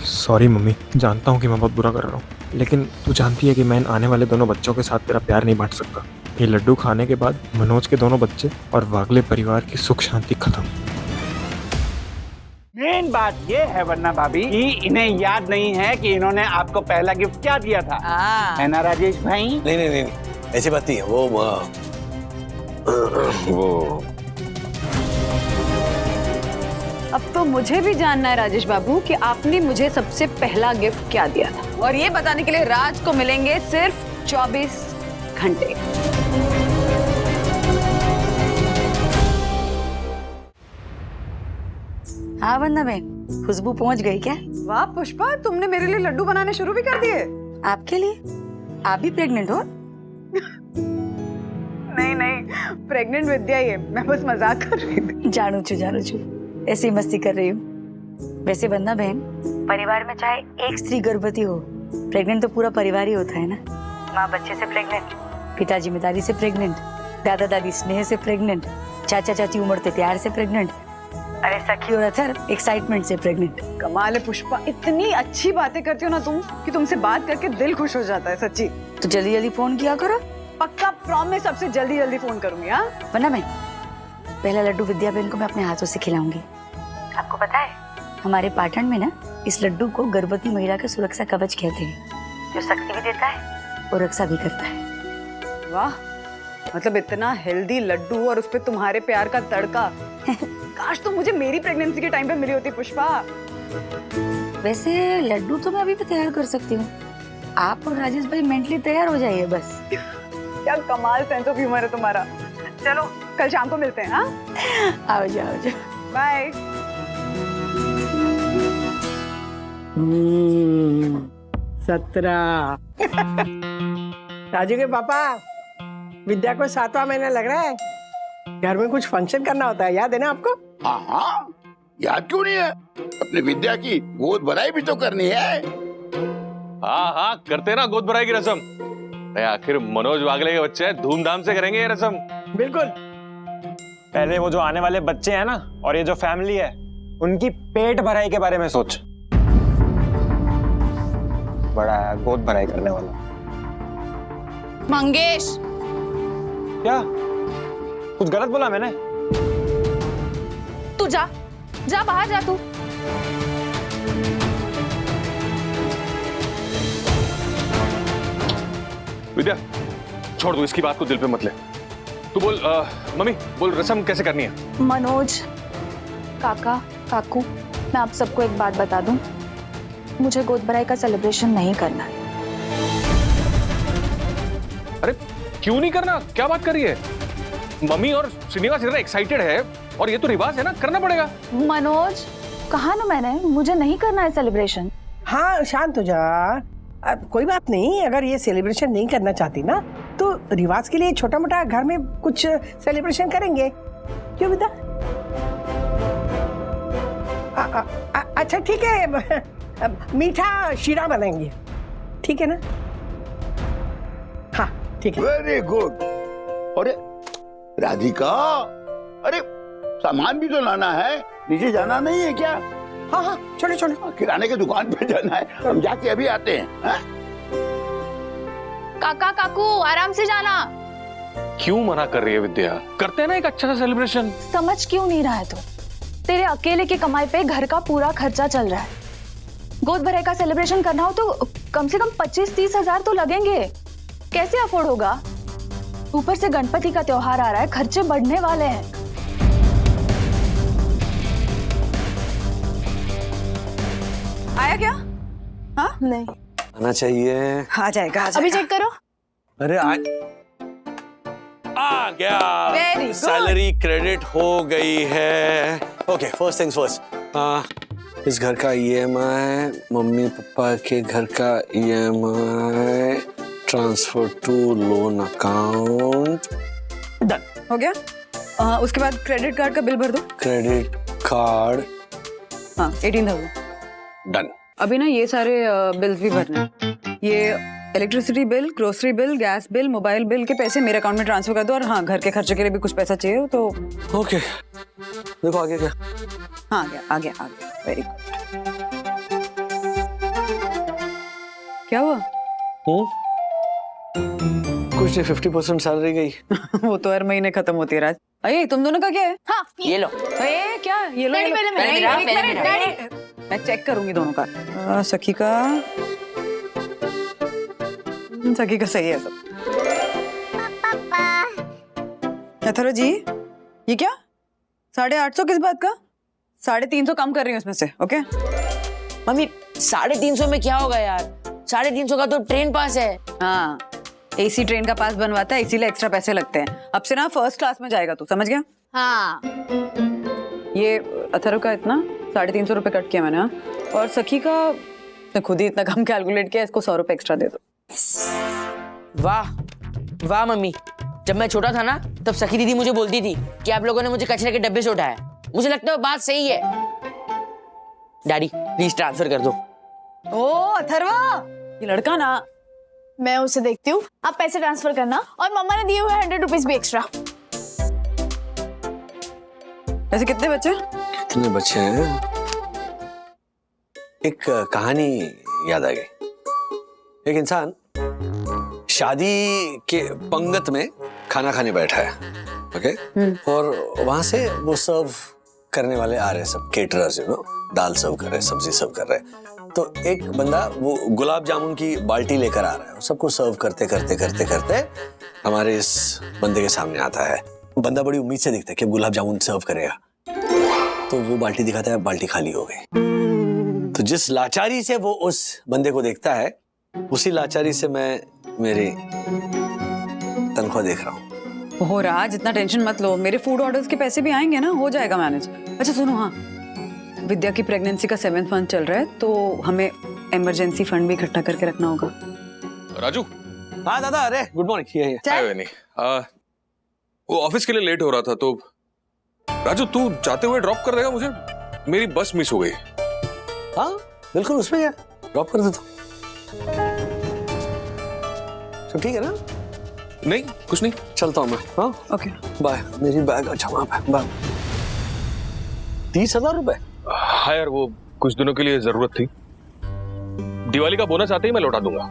Sorry mummy, जानता हूँ कि मैं बहुत बुरा कर रहा हूँ, लेकिन तू जानती है कि मैं इन आने वाले दोनों बच्चों के साथ तेरा प्यार नहीं बांट सकता। ये लड्डू खाने के बाद मनोज के दोनों बच्चे और वागले परिवार की सुख शांति खत्म। मेन बात ये है वरना भाभी कि इन्हें याद नहीं है कि इन्होंने आपको पहला गिफ्ट क्या दिया था। है ना राजेश भाई? नहीं नहीं नहीं, ऐसी बात नहीं है। वो अब तो मुझे भी जानना है राजेश बाबू कि आपने मुझे सबसे पहला गिफ्ट क्या दिया था, और ये बताने के लिए राज को मिलेंगे सिर्फ 24 घंटे। हाँ वंदना बहन, खुशबू पहुंच गई क्या? वाह पुष्पा, तुमने मेरे लिए लड्डू बनाने शुरू भी कर दिए। आपके लिए? आप भी प्रेग्नेंट हो? नहीं नहीं, प्रेग्नेंट विद्या ही है, मैं बस मजाक कर रही थी। जानू छू ऐसी मस्ती कर रही हूँ। वैसे वंदना बहन, परिवार में चाहे एक स्त्री गर्भवती हो, प्रेग्नेंट तो पूरा परिवार ही होता है ना। माँ बच्चे से प्रेग्नेंट, पिता जिम्मेदारी से प्रेग्नेंट, दादा दादी स्नेह से प्रेग्नेंट, चाचा चाची उमड़ते प्यार से प्रेग्नेंट, अरे सखी और अथर एक्साइटमेंट से प्रेग्नेंट। कमाल है पुष्पा, इतनी अच्छी बातें करती हो ना तुम कि तुमसे बात करके दिल खुश हो जाता है सच्ची। तो जल्दी जल्दी फोन किया करो। पक्का प्रॉमिस, सबसे जल्दी जल्दी फोन करूंगी। हाँ वंदना बहन, पहला लड्डू विद्या बहन को मैं अपने हाथों से खिलाऊंगी। आपको पता है हमारे पाटन में ना इस लड्डू को गर्भवती महिला का सुरक्षा कवच कहते हैं, जो शक्ति भी देता है और रक्षा भी करता है। वाह, मतलब इतना हेल्दी लड्डू और उस पे तुम्हारे प्यार का तड़का। काश तो मुझे मेरी प्रेगनेंसी के टाइम पे मिली होती पुष्पा। वैसे लड्डू तो मैं अभी भी तैयार कर सकती हूँ, आप और राजेश भाई मेंटली तैयार हो जाइए बस। क्या कमाल सेंस ऑफ ह्यूमर है तुम्हारा। चलो कल शाम को मिलते हैं। हाँ आओ जाओ। बाय। 17 राजू के पापा, विद्या को 7वां महीना लग रहा है, घर में कुछ फंक्शन करना होता है, याद है ना आपको? हाँ हाँ, याद क्यों नहीं है? अपनी विद्या की गोद भराई भी तो करनी है। हाँ हाँ, करते ना गोद भराई की रस्म। आखिर मनोज वागले के बच्चे हैं, धूमधाम से करेंगे ये रस्म। बिल्कुल। पहले वो जो आने वाले बच्चे हैं ना, और ये जो फैमिली है, उनकी पेट भराई के बारे में सोच। बड़ा गोद भराई करने वाला। मंगेश, क्या कुछ गलत बोला मैंने? तू जा बाहर जा तू। विद्या छोड़ दो, इसकी बात को दिल पे मत ले। तू बोल मम्मी बोल, रस्म कैसे करनी है? मनोज, काका, काकू, मैं आप सबको एक बात बता दूं, मुझे गोद भराई का सेलिब्रेशन नहीं करना है। अरे क्यों नहीं करना? क्या बात कर रही है? मम्मी और श्रीनिवास इतना एक्साइटेड है, और ये तो रिवाज है ना, करना पड़ेगा। मनोज, कहा ना मैंने, मुझे नहीं करना है सेलिब्रेशन। हाँ शांत हो जा, अब कोई बात नहीं। अगर ये सेलिब्रेशन नहीं करना चाहती ना, तो रिवाज के लिए छोटा मोटा घर में कुछ सेलिब्रेशन करेंगे, क्यों बेटा? अच्छा ठीक है, मीठा शीरा बनाएंगे, ठीक है ना? हाँ ठीक है। Very good. अरे राधिका, अरे सामान भी तो लाना है, नीचे जाना नहीं है क्या? हाँ हाँ चलो चलो, किराने की दुकान पे जाना है, हम जाके अभी आते हैं। हाँ? काका काकू आराम से जाना। क्यों मना कर रही है विद्या? करते हैं ना एक अच्छा सा सेलिब्रेशन। समझ क्यों नहीं रहा है तू? तेरे अकेले की कमाई पे घर का पूरा खर्चा चल रहा है। गोद भराई का सेलिब्रेशन करना हो तो कम से कम 25-30 हजार तो लगेंगे, कैसे अफोर्ड होगा? ऊपर से गणपति का त्योहार आ रहा है, खर्चे बढ़ने वाले हैं। आया क्या? हाँ नहीं आना चाहिए। आ जाएगा। अभी चेक करो। अरे आ गया। Very good. सैलरी क्रेडिट हो गई है। Okay, first things first. इस घर का EMI, मम्मी पापा के घर का EMI, transfer to loan account. Done हो गया। उसके बाद क्रेडिट कार्ड का बिल भर दो। Credit card. हाँ 18,000। डन। अभी ना ये सारे बिल्स भी भरने हैं। ये electricity bill, grocery bill, gas bill, mobile bill के पैसे मेरे अकाउंट में ट्रांसफर कर दो। और हाँ, घर के खर्चे के लिए भी कुछ पैसा चाहिए हो तो। ओके, देखो आगे क्या? हाँ आ गया वेरी गुड। क्या हुआ? कुछ नहीं, 50% सैलरी गई। वो तो हर महीने खत्म होती है राज। अरे तुम दोनों का क्या है? हाँ ये लो। अरे क्या ये लो, मैं चेक करूंगी दोनों का। सखी का सही है सब। अथर्व जी ये क्या 850 किस बात का? 350 कम कर रही हूँ उसमें से। ओके मम्मी 350 में क्या होगा यार? 350 का तो ट्रेन पास है। हाँ एसी ट्रेन का पास बनवाता है इसीलिए एक्स्ट्रा पैसे लगते हैं। अब से ना फर्स्ट क्लास में जाएगा तू, समझ गया? हाँ ये अथर्व का इतना 350 रुपए कट किया मैंने। हाँ? और सखी का खुद ही इतना कम कैलकुलेट किया, इसको 100 रुपए एक्स्ट्रा दे दो। वाह वाह मम्मी, जब मैं छोटा था ना तब सखी दीदी मुझे बोलती थी कि आप लोगों ने मुझे कचरे के डब्बे से उठाया। मुझे लगता है बात सही है। डैडी प्लीज ट्रांसफर कर दो। ओ अथर्वा ये लड़का ना, मैं उसे देखती हूँ, आप पैसे ट्रांसफर करना और मम्मा ने दिए हुए 100 रुपीज भी एक्स्ट्रा। ऐसे कितने बच्चे? कितने बच्चे हैं? एक कहानी याद आ गई। एक इंसान शादी के पंगत में खाना खाने बैठा है, ओके? और वहां से वो सर्व करने वाले आ रहे हैं, सब केटरर्स, यू नो, दाल सर्व कर रहे हैं, सब्जी सर्व कर रहे हैं। तो एक बंदा वो गुलाब जामुन की बाल्टी लेकर आ रहा है, सबको सर्व करते करते करते करते हमारे इस बंदे के सामने आता है। बंदा बड़ी उम्मीद से दिखता है कि गुलाब जामुन सर्व करेगा, तो वो बाल्टी दिखाता है, बाल्टी खाली हो गई। तो जिस लाचारी से वो उस बंदे को देखता है, उसी लाचारी से मैं मेरी तनख्वाह देख रहा हूँ। हो राज इतना टेंशन मत लो, मेरे फूड ऑर्डर्स के पैसे भी आएंगे ना, हो जाएगा मैनेज। अच्छा सुनो, हाँ विद्या की प्रेगनेंसी का 7th मंथ चल रहा है, तो हमें इमरजेंसी फंड भी इकट्ठा करके रखना होगा। राजू। हाँ दादा, अरे गुड मॉर्निंग। वो ऑफिस के लिए लेट हो रहा था, तो राजू तू जाते हुए ड्रॉप कर देगा मुझे? मेरी बस मिस हो गई। हाँ बिल्कुल, उसमें क्या, ड्रॉप कर देता हूँ। सब ठीक है ना? नहीं कुछ नहीं, चलता हूँ मैं। हाँ ओके बाय। मेरी बैग अच्छा वहां पे बाय। 30,000 रुपए? हाँ यार, वो कुछ दिनों के लिए जरूरत थी। दिवाली का बोनस आते ही मैं लौटा दूंगा।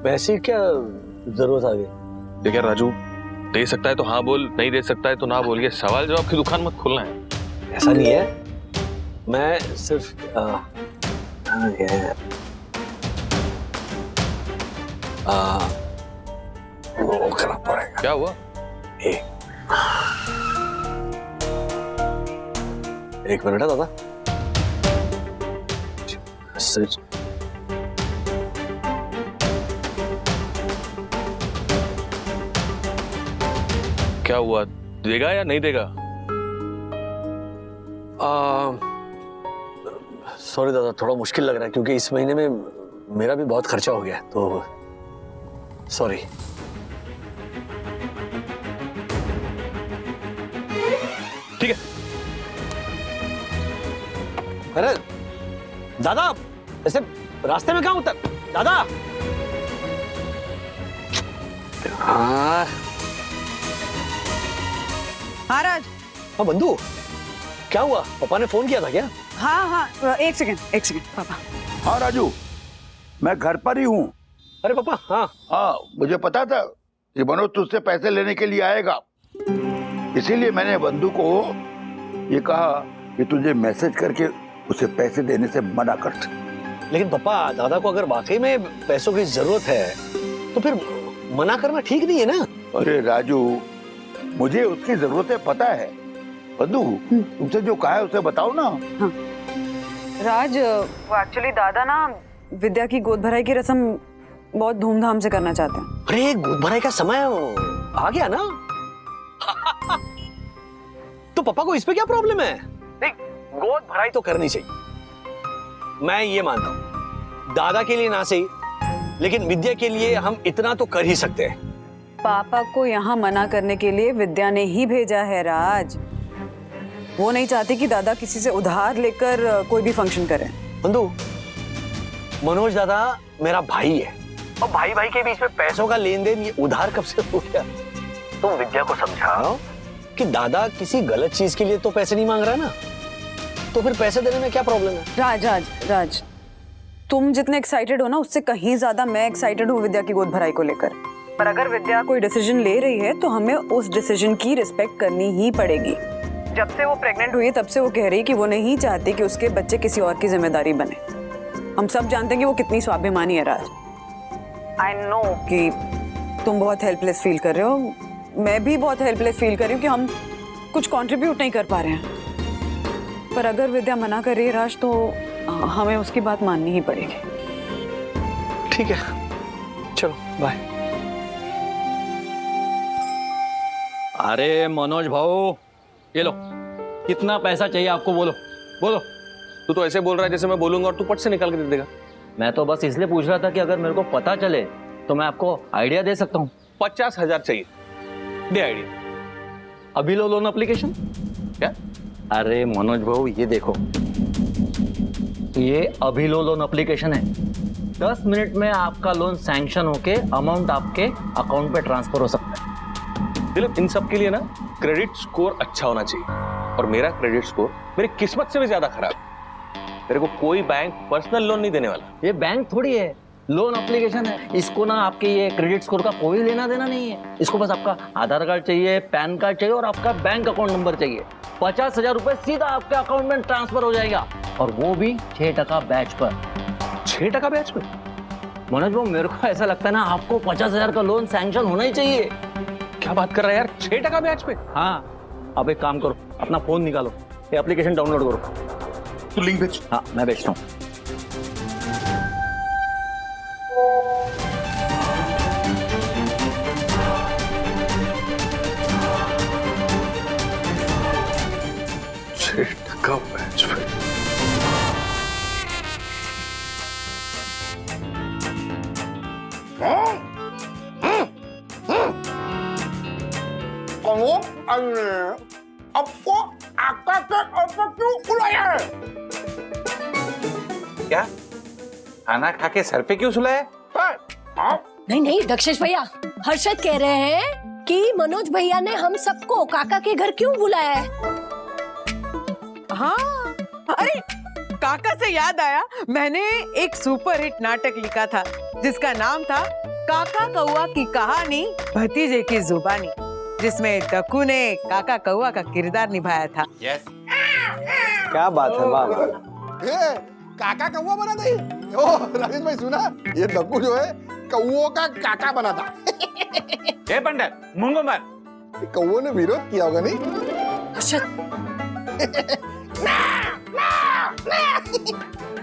पैसे क्या जरूरत आ गई? देख यार राजू, दे सकता है तो हाँ बोल, नहीं दे सकता है तो ना बोल। ये सवाल जवाब की दुकान मत खोलना है। ऐसा नहीं है, मैं सिर्फ वो करना पड़ेगा। क्या हुआ? एक मिनट है दादा। सच क्या हुआ? देगा या नहीं देगा? सॉरी दादा, थोड़ा मुश्किल लग रहा है क्योंकि इस महीने में मेरा भी बहुत खर्चा हो गया है, तो सॉरी। ठीक है। अरे दादा, ऐसे रास्ते में कहाँ उतर? दादा हाँ राज। हाँ बंधु, क्या हुआ? पापा ने फोन किया था क्या? हाँ एक सेकंड पापा। हाँ राजू, मैं घर पर ही हूँ। अरे पापा। हाँ मुझे पता था कि मनोज तुझसे पैसे लेने के लिए आएगा, इसीलिए मैंने बंधु को ये कहा कि तुझे मैसेज करके उसे पैसे देने से मना कर। लेकिन पापा, दादा को अगर वाकई में पैसों की जरूरत है तो फिर मना करना ठीक नहीं है ना? अरे राजू, मुझे उसकी जरूरत है पता है। बंधु तुमसे जो कहा है उसे बताओ ना। हाँ। राज वो एक्चुअली दादा ना विद्या की गोद भराई की रस्म बहुत धूमधाम से करना चाहते हैं। अरे गोद भराई का समय आ गया ना? तो पापा को इस पे क्या प्रॉब्लम है? नहीं, गोद भराई तो करनी चाहिए। मैं ये मानता हूँ, दादा के लिए ना सही लेकिन विद्या के लिए हम इतना तो कर ही सकते हैं। पापा को यहाँ मना करने के लिए विद्या ने ही भेजा है राज। वो नहीं चाहती कि दादा किसी से उधार लेकर कोई भी फंक्शन करे। बंधु, मनोज दादा मेरा भाई है और भाई भाई के बीच में पैसों का लेन देन ये उधार कब से हो गया? तुम विद्या को समझाओ कि दादा किसी गलत चीज के लिए तो पैसे नहीं मांग रहा ना, तो फिर पैसे देने में क्या प्रॉब्लम है? राज तुम जितने एक्साइटेड हो ना उससे कहीं ज्यादा मैं एक्साइटेड हूँ विद्या की गोद भराई को लेकर। पर अगर विद्या कोई डिसीजन ले रही है तो हमें उस डिसीजन की रिस्पेक्ट करनी ही पड़ेगी। जब से वो प्रेग्नेंट हुई है तब से वो कह रही कि वो नहीं चाहती कि उसके बच्चे किसी और की जिम्मेदारी बने। हम सब जानते हैं कि वो कितनी स्वाभिमानी है राज। आई नो कि तुम बहुत हेल्पलेस फील कर रहे हो, मैं भी बहुत हेल्पलेस फील कर रही हूँ कि हम कुछ कंट्रीब्यूट नहीं कर पा रहे हैं। पर अगर विद्या मना कर रही है राज तो हमें उसकी बात माननी ही पड़ेगी। ठीक है, चलो बाय। अरे मनोज भाऊ, ये लो, कितना पैसा चाहिए आपको? बोलो बोलो। तू तो ऐसे बोल रहा है जैसे मैं बोलूंगा और तू पट से निकाल के दे देगा। मैं तो बस इसलिए पूछ रहा था कि अगर मेरे को पता चले तो मैं आपको आइडिया दे सकता हूँ। 50,000 चाहिए, दे आइडिया। अभी लो लोन एप्लीकेशन। क्या? अरे मनोज भाऊ, ये देखो, ये अभी लो लोन एप्लीकेशन है। 10 मिनट में आपका लोन सैंक्शन होके अमाउंट आपके अकाउंट पे ट्रांसफर हो सकता है। दिलीप, इन सब के लिए ना क्रेडिट स्कोर अच्छा होना चाहिए, और मेरा क्रेडिट स्कोर मेरी किस्मत से भी ज्यादा खराब है। मेरे को कोई बैंक पर्सनल लोन नहीं देने वाला। ये बैंक थोड़ी है, लोन एप्लीकेशन है। इसको ना आपके ये क्रेडिट स्कोर का कोई लेना देना नहीं है। इसको बस आपका आधार कार्ड चाहिए, पैन कार्ड चाहिए और आपका बैंक अकाउंट नंबर चाहिए। 50,000 रुपए सीधा आपके अकाउंट में ट्रांसफर हो जाएगा, और वो भी 6% बैच पर। 6% बैच पर? मनोज भाऊ, मेरे को ऐसा लगता है ना, आपको 50,000 का लोन सैंक्शन होना ही चाहिए। क्या बात कर रहा है यार, 6% ब्याज पे? हाँ, अब एक काम करो, अपना फोन निकालो, ये एप्लीकेशन डाउनलोड करो। तू लिंक भेज। हाँ, मैं भेजता हूँ। बैच पे। आपको आका के ऊपर क्यों बुलाया है? क्या खाना खा के सर पे क्यों सुलाया? नहीं नहीं दक्षेश भैया, हर्षद कह रहे हैं कि मनोज भैया ने हम सबको काका के घर क्यों बुलाया है। हाँ, अरे काका से याद आया, मैंने एक सुपर हिट नाटक लिखा था जिसका नाम था काका कौआ की कहानी भतीजे की जुबानी, जिसमें दक्कू ने काका कौआ का किरदार निभाया था। यस। क्या बात है, वाह। काका कौआ बना था। ओ राजेश भाई सुना, ये दक्कू जो है कौओं का काका बना था। ए पंडित, मुंगो मत। कौओं ने विरोध किया होगा नहीं?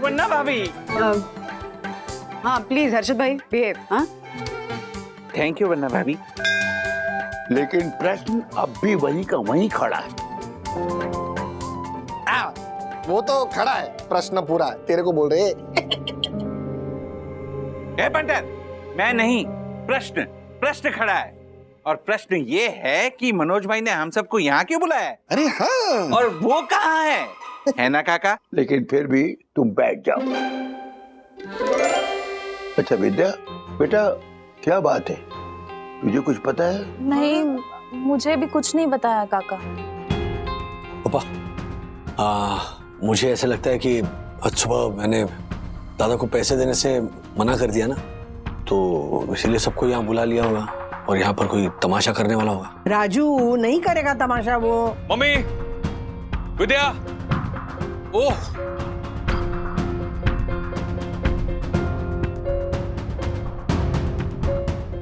वन्ना भाभी। हाँ प्लीज हर्षद भाई बिहेव। हाँ, थैंक यू वन्ना भाभी। लेकिन प्रश्न अब भी वहीं का वहीं खड़ा है। वो तो खड़ा है, प्रश्न पूरा है, तेरे को बोल रहे। ए पंडित, मैं नहीं, प्रश्न खड़ा है। और प्रश्न ये है कि मनोज भाई ने हम सबको यहाँ क्यों बुलाया है? अरे हाँ, और वो कहाँ है ना काका? लेकिन फिर भी तुम बैठ जाओ। अच्छा विद्या, बेटा क्या बात है, तुझे कुछ पता है? नहीं, मुझे भी कुछ नहीं बताया काका। पापा, मुझे ऐसा लगता है कि आज सुबह मैंने दादा को पैसे देने से मना कर दिया ना, तो इसीलिए सबको यहाँ बुला लिया होगा और यहाँ पर कोई तमाशा करने वाला होगा। राजू नहीं करेगा तमाशा वो। मम्मी, विद्या, ओह,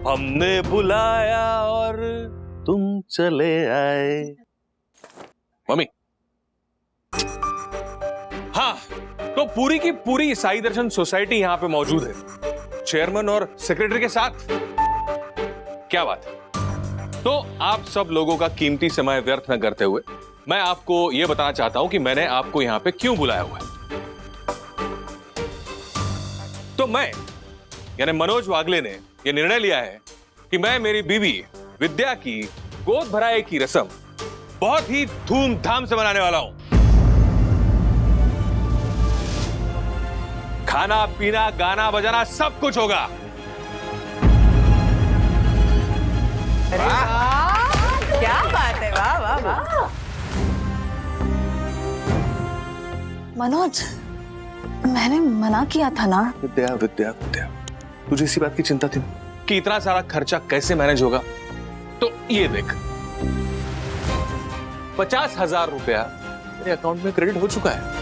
हमने बुलाया और तुम चले आए। मम्मी, हाँ, तो पूरी की पूरी ईसाई दर्शन सोसाइटी यहाँ पे मौजूद है, चेयरमैन और सेक्रेटरी के साथ। क्या बात है। तो आप सब लोगों का कीमती समय व्यर्थ न करते हुए मैं आपको यह बताना चाहता हूं कि मैंने आपको यहां पे क्यों बुलाया हुआ है। तो मैं यानी मनोज वागले ने यह निर्णय लिया है कि मैं मेरी बीवी विद्या की गोद भराई की रस्म बहुत ही धूमधाम से मनाने वाला हूं। खाना पीना गाना बजाना सब कुछ होगा। अरे वाह, क्या बात है, वाह वाह वाह। मनोज, मैंने मना किया था ना। विद्या विद्या विद्या, तुझे इसी बात की चिंता थी कि इतना सारा खर्चा कैसे मैनेज होगा? तो ये देख, 50,000 रुपया मेरे अकाउंट में क्रेडिट हो चुका है।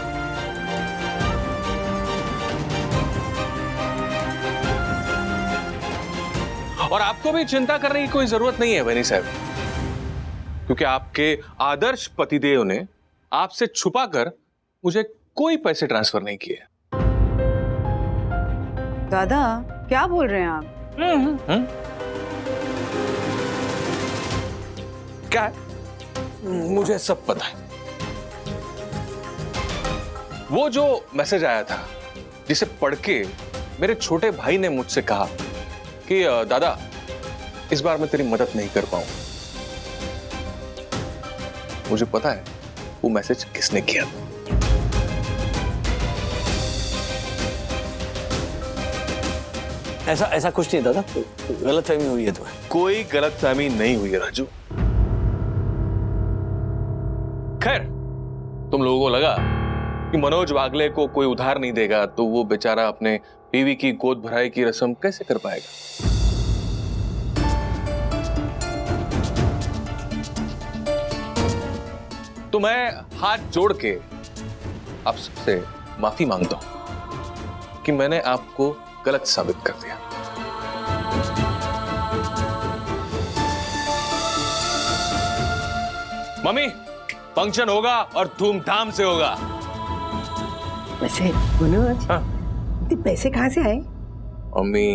और आपको भी चिंता करने की कोई जरूरत नहीं है वैनी साहब, क्योंकि आपके आदर्श पतिदेव ने आपसे छुपाकर मुझे कोई पैसे ट्रांसफर नहीं किए। दादा क्या बोल रहे हैं आप? क्या है? मुझे सब पता है। वो जो मैसेज आया था जिसे पढ़ के मेरे छोटे भाई ने मुझसे कहा कि दादा इस बार मैं तेरी मदद नहीं कर पाऊं, मुझे पता है वो मैसेज किसने किया। ऐसा कुछ नहीं दादा, गलतफहमी हुई है तुम्हें। कोई गलतफहमी नहीं हुई है राजू। खैर, तुम लोगों को लगा कि मनोज वागले को कोई उधार नहीं देगा तो वो बेचारा अपने बीवी की गोद भराई की रस्म कैसे कर पाएगा। तो मैं हाथ जोड़ के आप सबसे माफी मांगता हूं कि मैंने आपको गलत साबित कर दिया। मम्मी, फंक्शन होगा और धूमधाम से होगा। वैसे मनोज, इतने पैसे कहाँ से आए? मम्मी,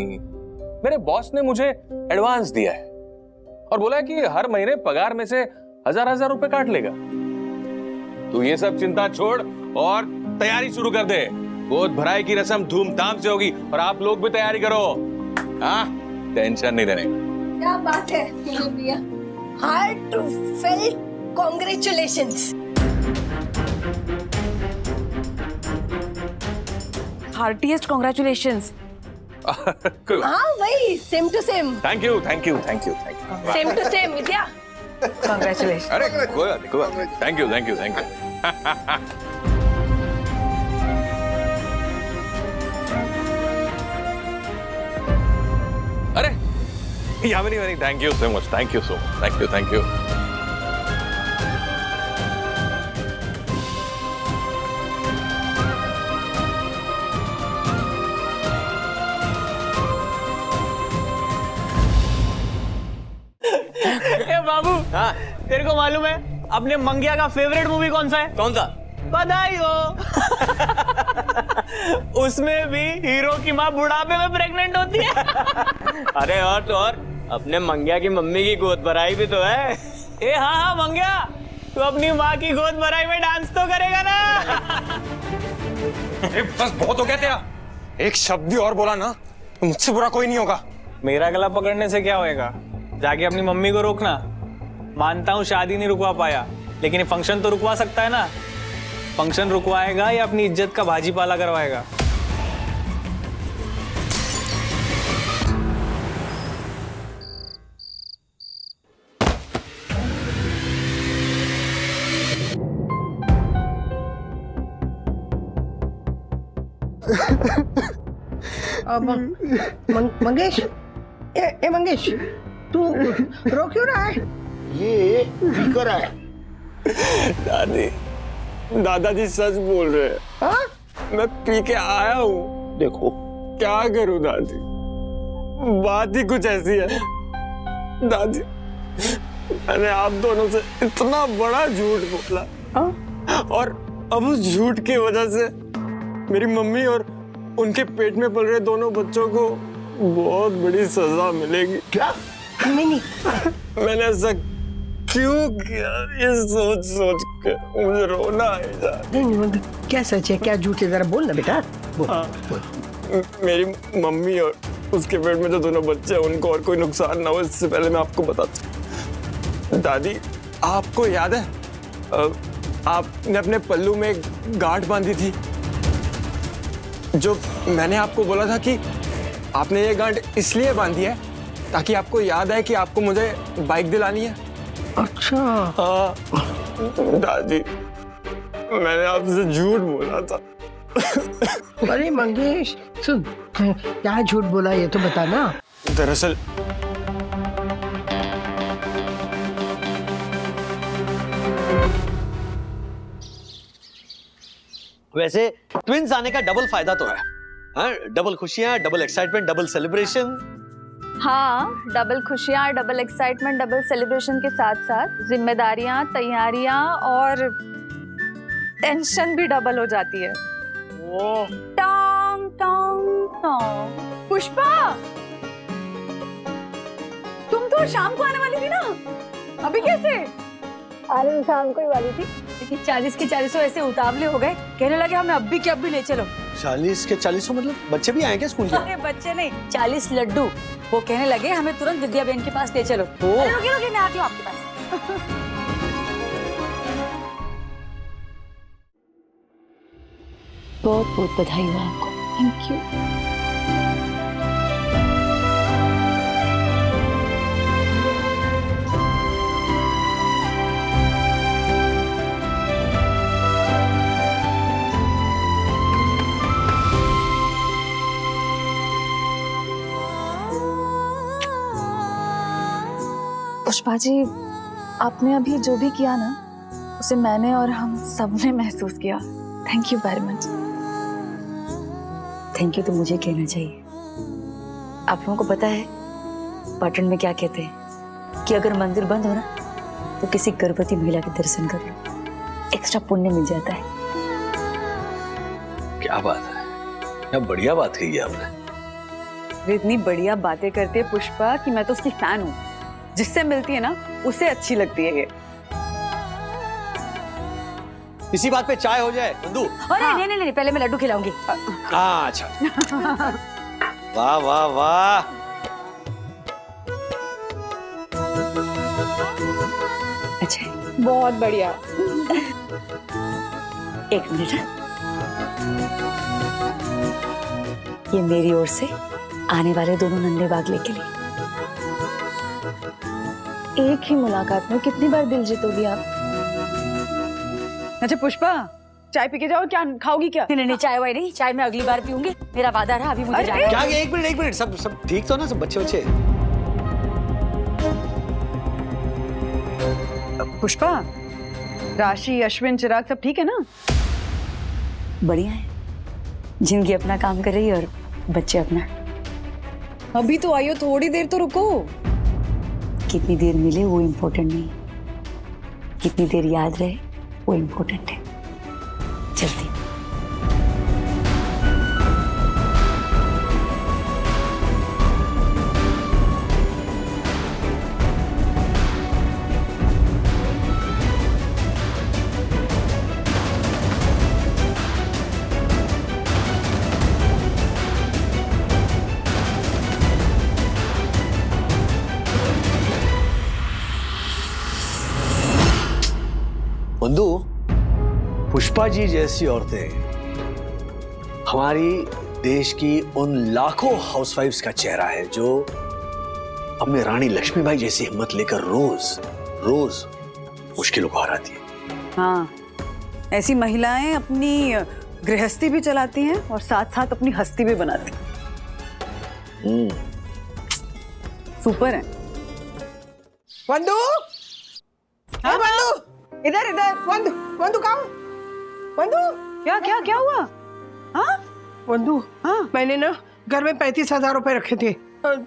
मेरे बॉस ने मुझे एडवांस दिया है और बोला कि हर महीने पगार में से 1000 रुपए काट लेगा। तो ये सब चिंता छोड़ और तैयारी शुरू कर दे। गोद भराई की रस्म धूमधाम से होगी और आप लोग भी तैयारी करो। हाँ, टेंशन नहीं लेने। क्या बात है भैया, हार्टफेल्ट कांग्रेचुलेशंस। हार्टीएस्ट कांग्रेचुलेशंस। हाँ वही, same to same. Thank you thank you thank you thank you. Same to same Vidya. Congratulation. अरे कोई बात नहीं। Thank you thank you thank you. अरे Yamini, thank you so much, thank you so much, thank you thank you. बाबू, हाँ? तेरे को मालूम है अपने मंगिया का फेवरेट मूवी कौन सा है? कौन सा? बधाई हो। उसमें भी हीरो की माँ बुढ़ापे में प्रेग्नेंट होती है। अरे और तो और अपने मंगिया की मम्मी की गोद भराई भी तो है। ए हाँ मंगिया, तू अपनी माँ की गोद भराई में डांस तो करेगा ना? बस बहुत हो गया तेरा। एक शब्द भी और बोला ना तो मुझसे बुरा कोई नहीं होगा। मेरा गला पकड़ने से क्या होएगा? जाके अपनी मम्मी को रोकना। मानता हूँ शादी नहीं रुकवा पाया, लेकिन फंक्शन तो रुकवा सकता है ना। फंक्शन रुकवाएगा या अपनी इज्जत का भाजी पाला करवाएगा? मंगेश, ए मंगेश, तू रो क्यों रहा है? ये पीकर है। दादाजी सच बोल रहे हैं। हाँ? मैं पी के आया हूँ। देखो क्या करूँ दादी, बात ही कुछ ऐसी है। दादी, मैंने आप दोनों से इतना बड़ा झूठ बोला। हाँ? और अब उस झूठ की वजह से मेरी मम्मी और उनके पेट में पल रहे दोनों बच्चों को बहुत बड़ी सजा मिलेगी। क्या? नहीं मैंने ऐसा क्यों किया, ये सोच सोच के मुझे रोना है यार। नहीं, क्या सच है क्या झूठ है, जरा बोल ना बेटा, बोल। मेरी मम्मी और उसके पेट में जो दोनों बच्चे हैं उनको और कोई नुकसान ना हो, इससे पहले मैं आपको बताता हूँ। दादी, आपको याद है आपने अपने पल्लू में एक गांठ बांधी थी, जो मैंने आपको बोला था कि आपने ये गांठ इसलिए बांधी है ताकि आपको याद है कि आपको मुझे बाइक दिलानी है। अच्छा। हाँ दादी, मैंने आपसे झूठ बोला था अरे मंगेश सुन, क्या झूठ बोला ये तो बता ना। दरअसल वैसे ट्विंस आने का डबल फायदा तो है, हाँ? डबल खुशियां, डबल एक्साइटमेंट, डबल सेलिब्रेशन। हाँ, डबल खुशियाँ, डबल एक्साइटमेंट, डबल सेलिब्रेशन के साथ साथ जिम्मेदारियां, तैयारियां और टेंशन भी डबल हो जाती है। टोंग टोंग टोंग। पुष्पा, तुम तो शाम को आने वाली थी ना, अभी कैसे? अरे शाम को ही वाली थी, लेकिन 40 के 40 ऐसे उतावले हो गए, कहने लगे हमें अब भी ले चलो। 40 के 40 मतलब बच्चे भी आएंगे स्कूल के? अरे बच्चे नहीं, 40 लड्डू। वो कहने लगे हमें तुरंत विद्या बहन के पास ले चलो। अरे रुकिए, मैं आती हूँ आपके पास। बहुत बहुत बधाई हो आपको। Thank you. पुष्पा जी, आपने अभी जो भी किया ना, उसे मैंने और हम सबने महसूस किया। Thank you very much. Thank you तो मुझे कहना चाहिए। आप लोगों को पता है पाटन में क्या कहते हैं कि अगर मंदिर बंद हो ना तो किसी गर्भवती महिला के दर्शन कर लो, एक्स्ट्रा पुण्य मिल जाता है। क्या बात है, क्या बढ़िया बात कही है आपने। वे इतनी बढ़िया बातें करते हैं पुष्पा कि मैं तो उसकी फैन हूँ। जिससे मिलती है ना उसे अच्छी लगती है ये। इसी बात पे चाय हो जाए बंधु। अरे हाँ। नहीं, पहले मैं लड्डू खिलाऊंगी। हाँ अच्छा। वाह वाह वाह। अच्छा, बहुत बढ़िया। एक मिनट, ये मेरी ओर से आने वाले दोनों नन्हे बागले के लिए। एक ही मुलाकात में कितनी बार दिल जीतोगी आप? अच्छा पुष्पा, चाय पी के जाओ, क्या खाओगी क्या? नहीं, चाय वाय नहीं, चाय मैं अगली बार पीऊंगी, मेरा वादा रहा। अभी मुझे जाना है। क्या? एक मिनट, सब ठीक तो ना, सब बच्चे? पुष्पा, राशि, अश्विन, चिराग सब ठीक है ना? बढ़िया है, जिंदगी अपना काम कर रही है और बच्चे अपना। अभी तो आइयो, थोड़ी देर तो रुको। कितनी देर मिले वो इम्पोर्टेंट नहीं, कितनी देर याद रहे वो इम्पोर्टेंट है। जल्दी। बंधु, पुष्पा जी जैसी औरतें हमारी देश की उन लाखों हाउसवाइफ्स का चेहरा है जो अपने रानी लक्ष्मीबाई जैसी हिम्मत लेकर रोज मुश्किलों को हराती है। हाँ, ऐसी महिलाएं अपनी गृहस्थी भी चलाती हैं और साथ साथ अपनी हस्ती भी बनाती हैं। सुपर है। बंधु, हाँ बंधु, इधर बंधु कहाँ? बंधु, क्या हुआ? हाँ बंधु, हाँ मैंने ना घर में 35,000 रुपए रखे थे,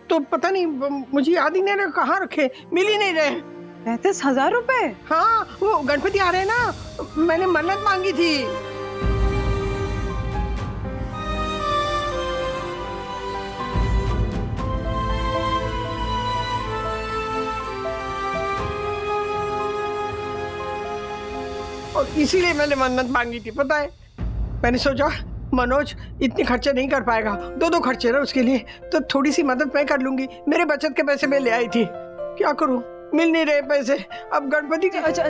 तो पता नहीं, मुझे याद ही नहीं रहा कहाँ रखे, मिल ही नहीं रहे। 35,000 रुपए? हाँ, वो गणपति आ रहे हैं ना, मैंने मन्नत मांगी थी। और इसीलिए मैंने मन्नत मांगी थी, पता है। मैंने सोचा मनोज इतने खर्चे नहीं कर पाएगा, दो खर्चे ना उसके लिए, तो थोड़ी सी मदद मैं कर लूंगी। मेरे बचत के पैसे मैं ले आई थी, क्या करूं, मिल नहीं रहे पैसे। अब गणपति के... अच्छा,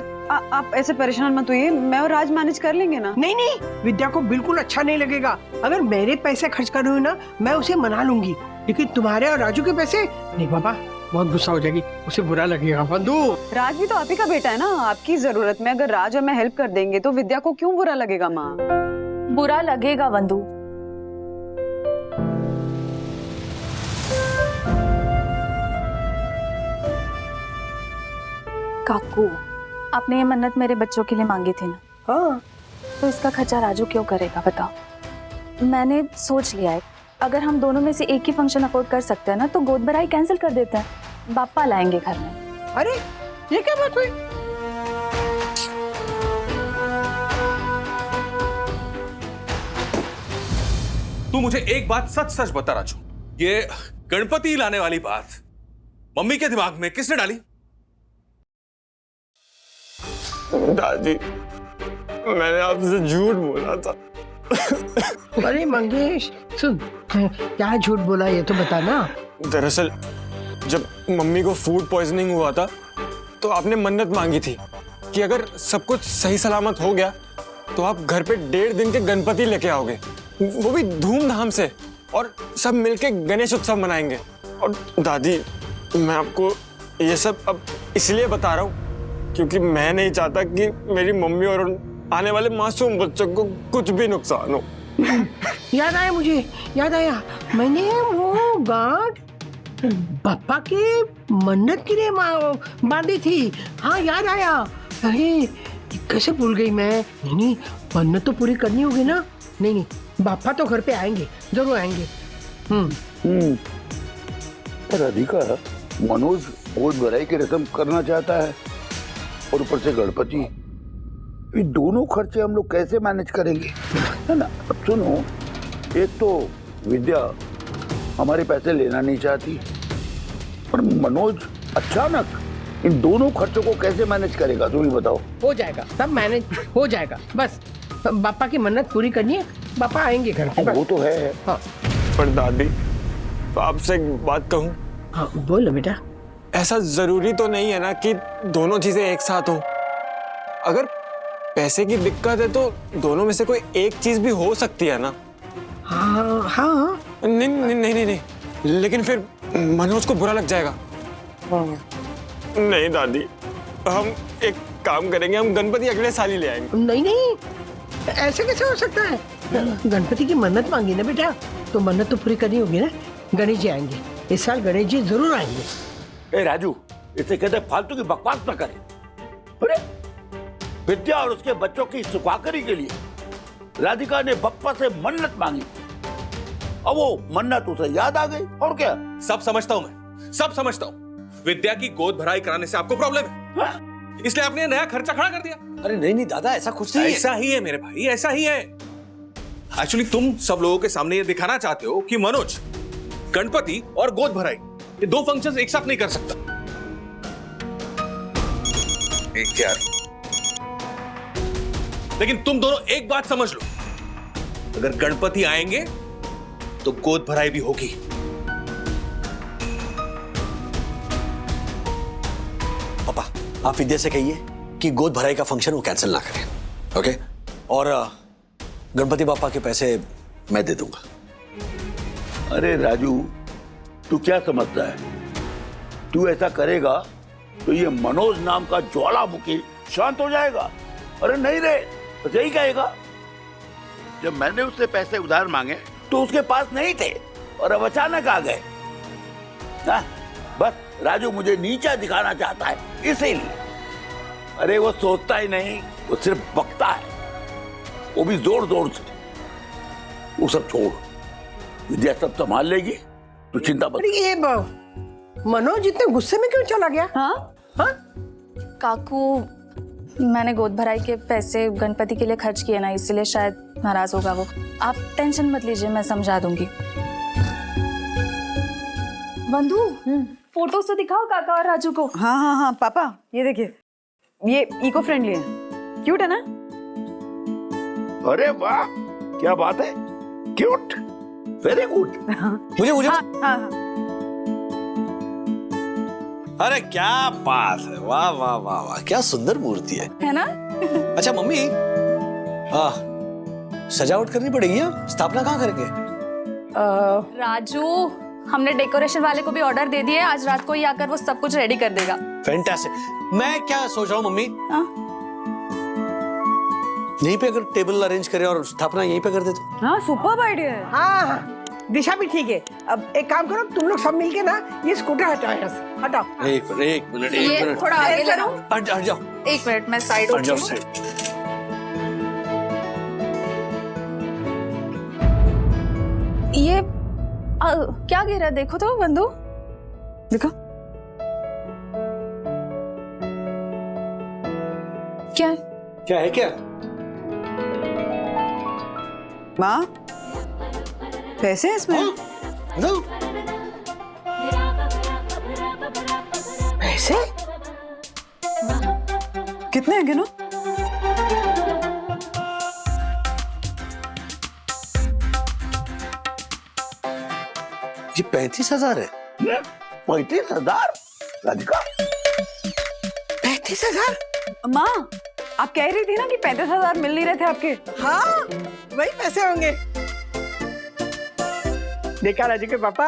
आप ऐसे परेशान मत होइए, मैं और राज मैनेज कर लेंगे ना। नहीं, विद्या को बिल्कुल अच्छा नहीं लगेगा अगर मेरे पैसे खर्च कर रही हूँ ना, मैं उसे मना लूंगी, लेकिन तुम्हारे और राजू के पैसे नहीं बाबा, बहुत गुस्सा हो जाएगी, उसे बुरा लगेगा। बंधु, राज भी तो आप ही का बेटा है ना, आपकी जरूरत में अगर राज और मैं हेल्प कर देंगे तो विद्या को क्यों बुरा लगेगा? माँ, बुरा लगेगा वंदू। काकू, आपने ये मन्नत मेरे बच्चों के लिए मांगी थी ना? हाँ। तो इसका खर्चा राजू क्यों करेगा बताओ? मैंने सोच लिया है, अगर हम दोनों में से एक ही फंक्शन अफोर्ड कर सकते हैं ना तो गोद भराई कैंसिल कर देते हैं, बापा लाएंगे घर में। अरे ये क्या बात हुई? तू मुझे एक बात सच सच बता राजू, ये गणपति लाने वाली बात मम्मी के दिमाग में किसने डाली? दादी, मैंने आपसे झूठ बोला था। अरे मंगेश सुन, क्या झूठ बोला ये तो बता ना। दरअसल जब मम्मी को फूड पॉइजनिंग हुआ था तो आपने मन्नत मांगी थी कि अगर सब कुछ सही सलामत हो गया तो आप घर पे 1.5 दिन के गणपति लेके आओगे, वो भी धूमधाम से, और सब मिलके गणेश उत्सव मनाएंगे। और दादी, मैं आपको ये सब अब इसलिए बता रहा हूँ क्योंकि मैं नहीं चाहता कि मेरी मम्मी और आने वाले मासूम बच्चों को कुछ भी नुकसान हो। याद आया मुझे, याद आया, मैंने वो गांठ पापा के मन्नत के लिए बांधी थी। हाँ याद आया। अरे कैसे भूल गई मैं। नहीं, मन्नत तो पूरी करनी होगी ना। नहीं, बापा तो घर पे आएंगे, जरूर आएंगे। पर राधिका, मनोज गोद भराई की रस्म करना चाहता है और ऊपर से गणपति, ये दोनों खर्चे हम लोग कैसे मैनेज करेंगे, है ना? अब सुनो, एक तो विद्या हमारे पैसे लेना नहीं चाहती और मनोज अचानक इन दोनों खर्चों को कैसे मैनेज करेगा, तुम ही बताओ। हो जाएगा, सब मैनेज हो जाएगा। बस बापा की मन्नत पूरी करनी है, पापा आएंगे घर पे। वो तो है। हाँ। पर दादी, तो आपसे एक बात कहूँ? हाँ बोलो बेटा। ऐसा जरूरी तो नहीं है ना कि दोनों चीजें एक साथ हो। अगर पैसे की दिक्कत है तो दोनों में से कोई एक चीज भी हो सकती है ना। हाँ हाँ। नहीं नहीं नहीं नहीं, नहीं। लेकिन फिर मनोज को बुरा लग जाएगा। नहीं दादी, हम एक काम करेंगे, हम गणपति अगले साल ही ले आएंगे। नहीं नहीं, ऐसे कैसे हो सकता है? गणपति की मन्नत मांगी ना बेटा, तो मन्नत तो पूरी करनी होगी ना। गणेश जी आएंगे इस साल, गणेश जी जरूर आएंगे। ए राजू, इसे कहते फालतू की बकवास न करे। अरे विद्या और उसके बच्चों की सुखाकरी के लिए राधिका ने बप्पा से मन्नत मांगी, अब वो मन्नत उसे याद आ गई, और क्या? सब समझता हूं मैं, सब समझता हूं। विद्या की गोद भराई कराने से आपको प्रॉब्लम है, इसलिए आपने नया खर्चा खड़ा कर दिया। अरे नहीं नहीं दादा, ऐसा कुछ नहीं है। ऐसा ही है मेरे भाई, ऐसा ही है। एक्चुअली तुम सब लोगों के सामने ये दिखाना चाहते हो कि मनोज गणपति और गोद भराई ये दो फंक्शंस एक साथ नहीं कर सकता। यार, लेकिन तुम दोनों एक बात समझ लो, अगर गणपति आएंगे तो गोद भराई भी होगी। पापा, आप विद्या से कहिए कि गोद भराई का फंक्शन वो कैंसिल ना करें, ओके? और गणपति बापा के पैसे मैं दे दूंगा। अरे राजू, तू क्या समझता है? तू ऐसा करेगा तो ये मनोज नाम का ज्वालामुखी शांत हो जाएगा। अरे नहीं रे, बस यही कहेगा, जब मैंने उससे पैसे उधार मांगे तो उसके पास नहीं थे और अब अचानक आ गए। बस राजू मुझे नीचा दिखाना चाहता है, इसीलिए। अरे वो सोचता ही नहीं, वो सिर्फ बकता है, वो भी जोर जोर से। वो सब छोड़, विद्या सब संभाल लेगी, तू चिंता मत। अरे ये मनोज इतने गुस्से में क्यों चला गया? हाँ हाँ काकू, मैंने गोद भराई के पैसे गणपति के लिए खर्च किए ना, इसलिए शायद नाराज होगा वो। आप टेंशन मत लीजिए, मैं समझा दूंगी। बंधु, फोटोज तो दिखाओ काका और राजू को। हाँ हाँ हाँ पापा, ये देखिए, ये इको फ्रेंडली है, क्यूट है ना? अरे वाह, क्या बात है, क्यूट, वेरी गुड। मुझे मुझे हाँ हाँ। अरे क्या बात है, वाह वाह वाह वाह, क्या सुंदर मूर्ति है ना? अच्छा मम्मी, सजावट करनी पड़ेगी, स्थापना कहाँ करेंगे? राजू, हमने डेकोरेशन वाले को भी ऑर्डर दे दिया है, आज रात को ही आकर वो सब कुछ रेडी कर देगा। फैंटास्टिक। मैं क्या सोच रहा हूँ मम्मी, यहीं पे अगर टेबल अरेंज करें और स्थापना यहीं पे कर दे तो। हाँ सुपर्ब आइडिया है। हाँ दिशा भी ठीक है। अब एक काम करो, तुम लोग सब मिलके ना ये स्कूटर हटाओ यहाँ से, हटाओ। एक मिनट थोड़ा आगे ले लो। हट जाओ। एक मिनट मैं साइड हट जाओ हो साइड। ये क्या गिरा है? देखो तो बंधु, देखो क्या है? क्या है क्या? माँ पैसे हैं इसमें? बताओ। पैसे कितने हैं गिनो? ये 35,000 है। 35,000? राधिका 35,000? माँ आप कह रही थी ना कि 35,000 मिल नहीं रहे थे आपके। हाँ वही पैसे होंगे। देखा राजू के पापा,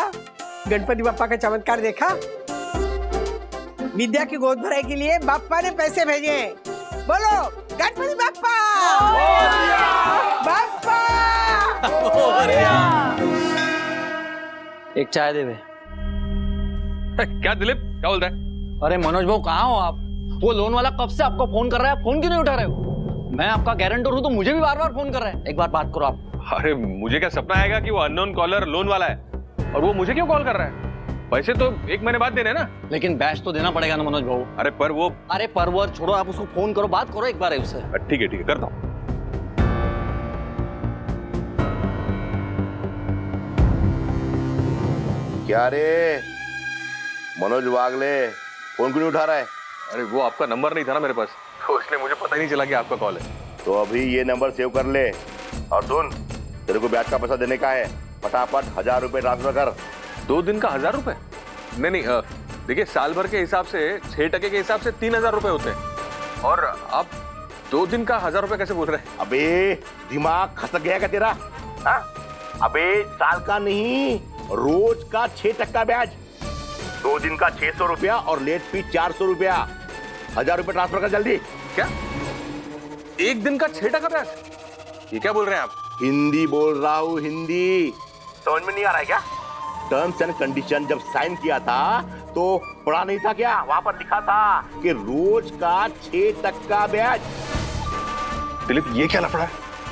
गणपति बापा का चमत्कार देखा। विद्या की गोद भराई के लिए बापा ने पैसे भेजे। बोलो गणपति बापा। बापा एक चाय दे बे। क्या दिलीप, क्या बोलता है? अरे मनोज भाऊ कहाँ हो आप? वो लोन वाला कब से आपको फोन कर रहा है, फोन क्यों नहीं उठा रहे हो? मैं आपका गारंटर हूँ तो मुझे भी बार बार फोन कर रहा है। एक बार बात करो आप। अरे मुझे क्या सपना आएगा कि वो अननोन कॉलर लोन वाला है और वो मुझे क्यों कॉल कर रहा है? पैसे तो 1 महीने बाद देने ना। लेकिन बैच तो देना पड़ेगा ना मनोज भाऊ। अरे पर वो, अरे परवर छोड़ो, आप उसको फोन करो, बात करो एक बार उससे। ठीक है करता हूँ। क्या रे मनोज वागले फोन क्यों नहीं उठा रहा है? अरे वो आपका नंबर नहीं था ना मेरे पास, तो इसलिए मुझे पता ही नहीं चला कि आपका कॉल है। तो अभी ये नंबर सेव कर ले और सुन, तेरे को ब्याज का पैसा देने का है, फटाफट 1000 रुपए ट्रांसफर कर। 2 दिन का 1000 रुपए? नहीं, देखिए साल भर के हिसाब से 6% के हिसाब से 3000 रुपए होते हैं और आप 2 दिन का 1000 रुपए कैसे बोल रहे हैं? अबे दिमाग खसक गया क्या तेरा? हाँ? अबे साल का नहीं, रोज का 6% ब्याज, 2 दिन का 600 रुपया और लेट फीस 400 रुपया। 1000 रुपए ट्रांसफर कर जल्दी। क्या 1 दिन का 6% ब्याज? ये क्या बोल रहे हैं आप? हिंदी बोल रहा हूँ, हिंदी समझ में नहीं आ रहा है क्या? टर्म्स एंड कंडीशन जब साइन किया था तो पढ़ा नहीं था क्या? वहां पर लिखा था कि रोज का 6% ब्याज। दिलीप ये क्या लफड़ा है?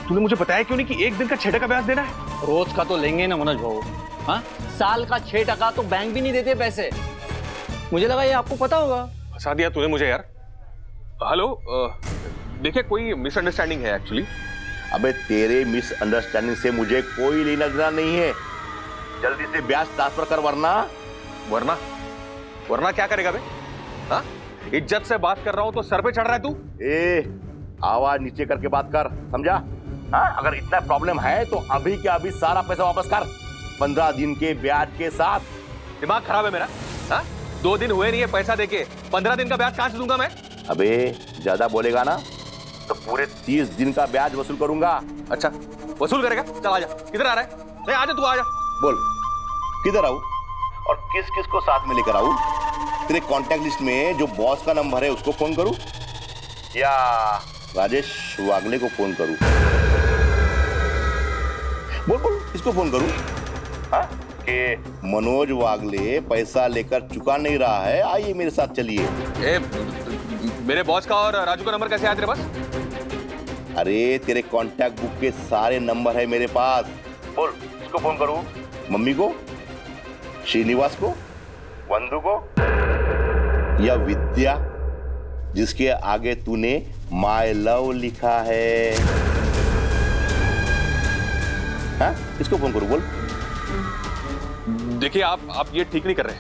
तूने मुझे बताया क्यों नहीं कि 1 दिन का 6% ब्याज देना है? रोज का तो लेंगे ना मनोज भाऊ। हाँ, साल का 6% तो बैंक भी नहीं देते पैसे। मुझे लगा ये आपको पता होगा। फंसा दिया तूने मुझे यार। हेलो, देखिए कोई मिसअंडरस्टैंडिंग है एक्चुअली। अबे तेरे मिसअंडरस्टैंडिंग से मुझे कोई लेना देना नहीं है। जल्दी से ब्याज ट्रांसफर कर वरना क्या करेगा बे? हाँ? इज्जत से बात कर रहा हूं तो सर पे चढ़ रहा है तू? आवाज नीचे करके बात कर, समझा? हाँ? अगर इतना प्रॉब्लम है तो अभी के अभी सारा पैसा वापस कर, 15 दिन के ब्याज के साथ। दिमाग खराब है मेरा? हाँ? 2 दिन हुए नहीं है पैसा देके, 15 दिन का ब्याज कहां से दूंगा मैं? अबे ज्यादा बोलेगा ना तो पूरे 30 दिन का ब्याज वसूल करूंगा। अच्छा वसूल करेगा? चल आजा। किधर आ रहा है? नहीं आजा, तू आजा। बोल किधर आऊं और किस किस को साथ में लेकर आऊं? तेरे कांटेक्ट लिस्ट में जो बॉस का नंबर है उसको फोन करूं या राजेश वागले को फोन करूं? बोल इसको फोन करूं? हाँ? कि मनोज वागले पैसा लेकर चुका नहीं रहा है, आइए मेरे साथ चलिए। मेरे बॉस का और राजू का नंबर कैसे आया तेरे पास? अरे तेरे कांटेक्ट बुक के सारे नंबर है मेरे पास। बोल इसको फोन करूं? मम्मी को, श्रीनिवास को, वंदु को या विद्या जिसके आगे तूने माय लव लिखा है? हाँ? इसको फोन करूं? बोल। देखिए आप ये ठीक नहीं कर रहे।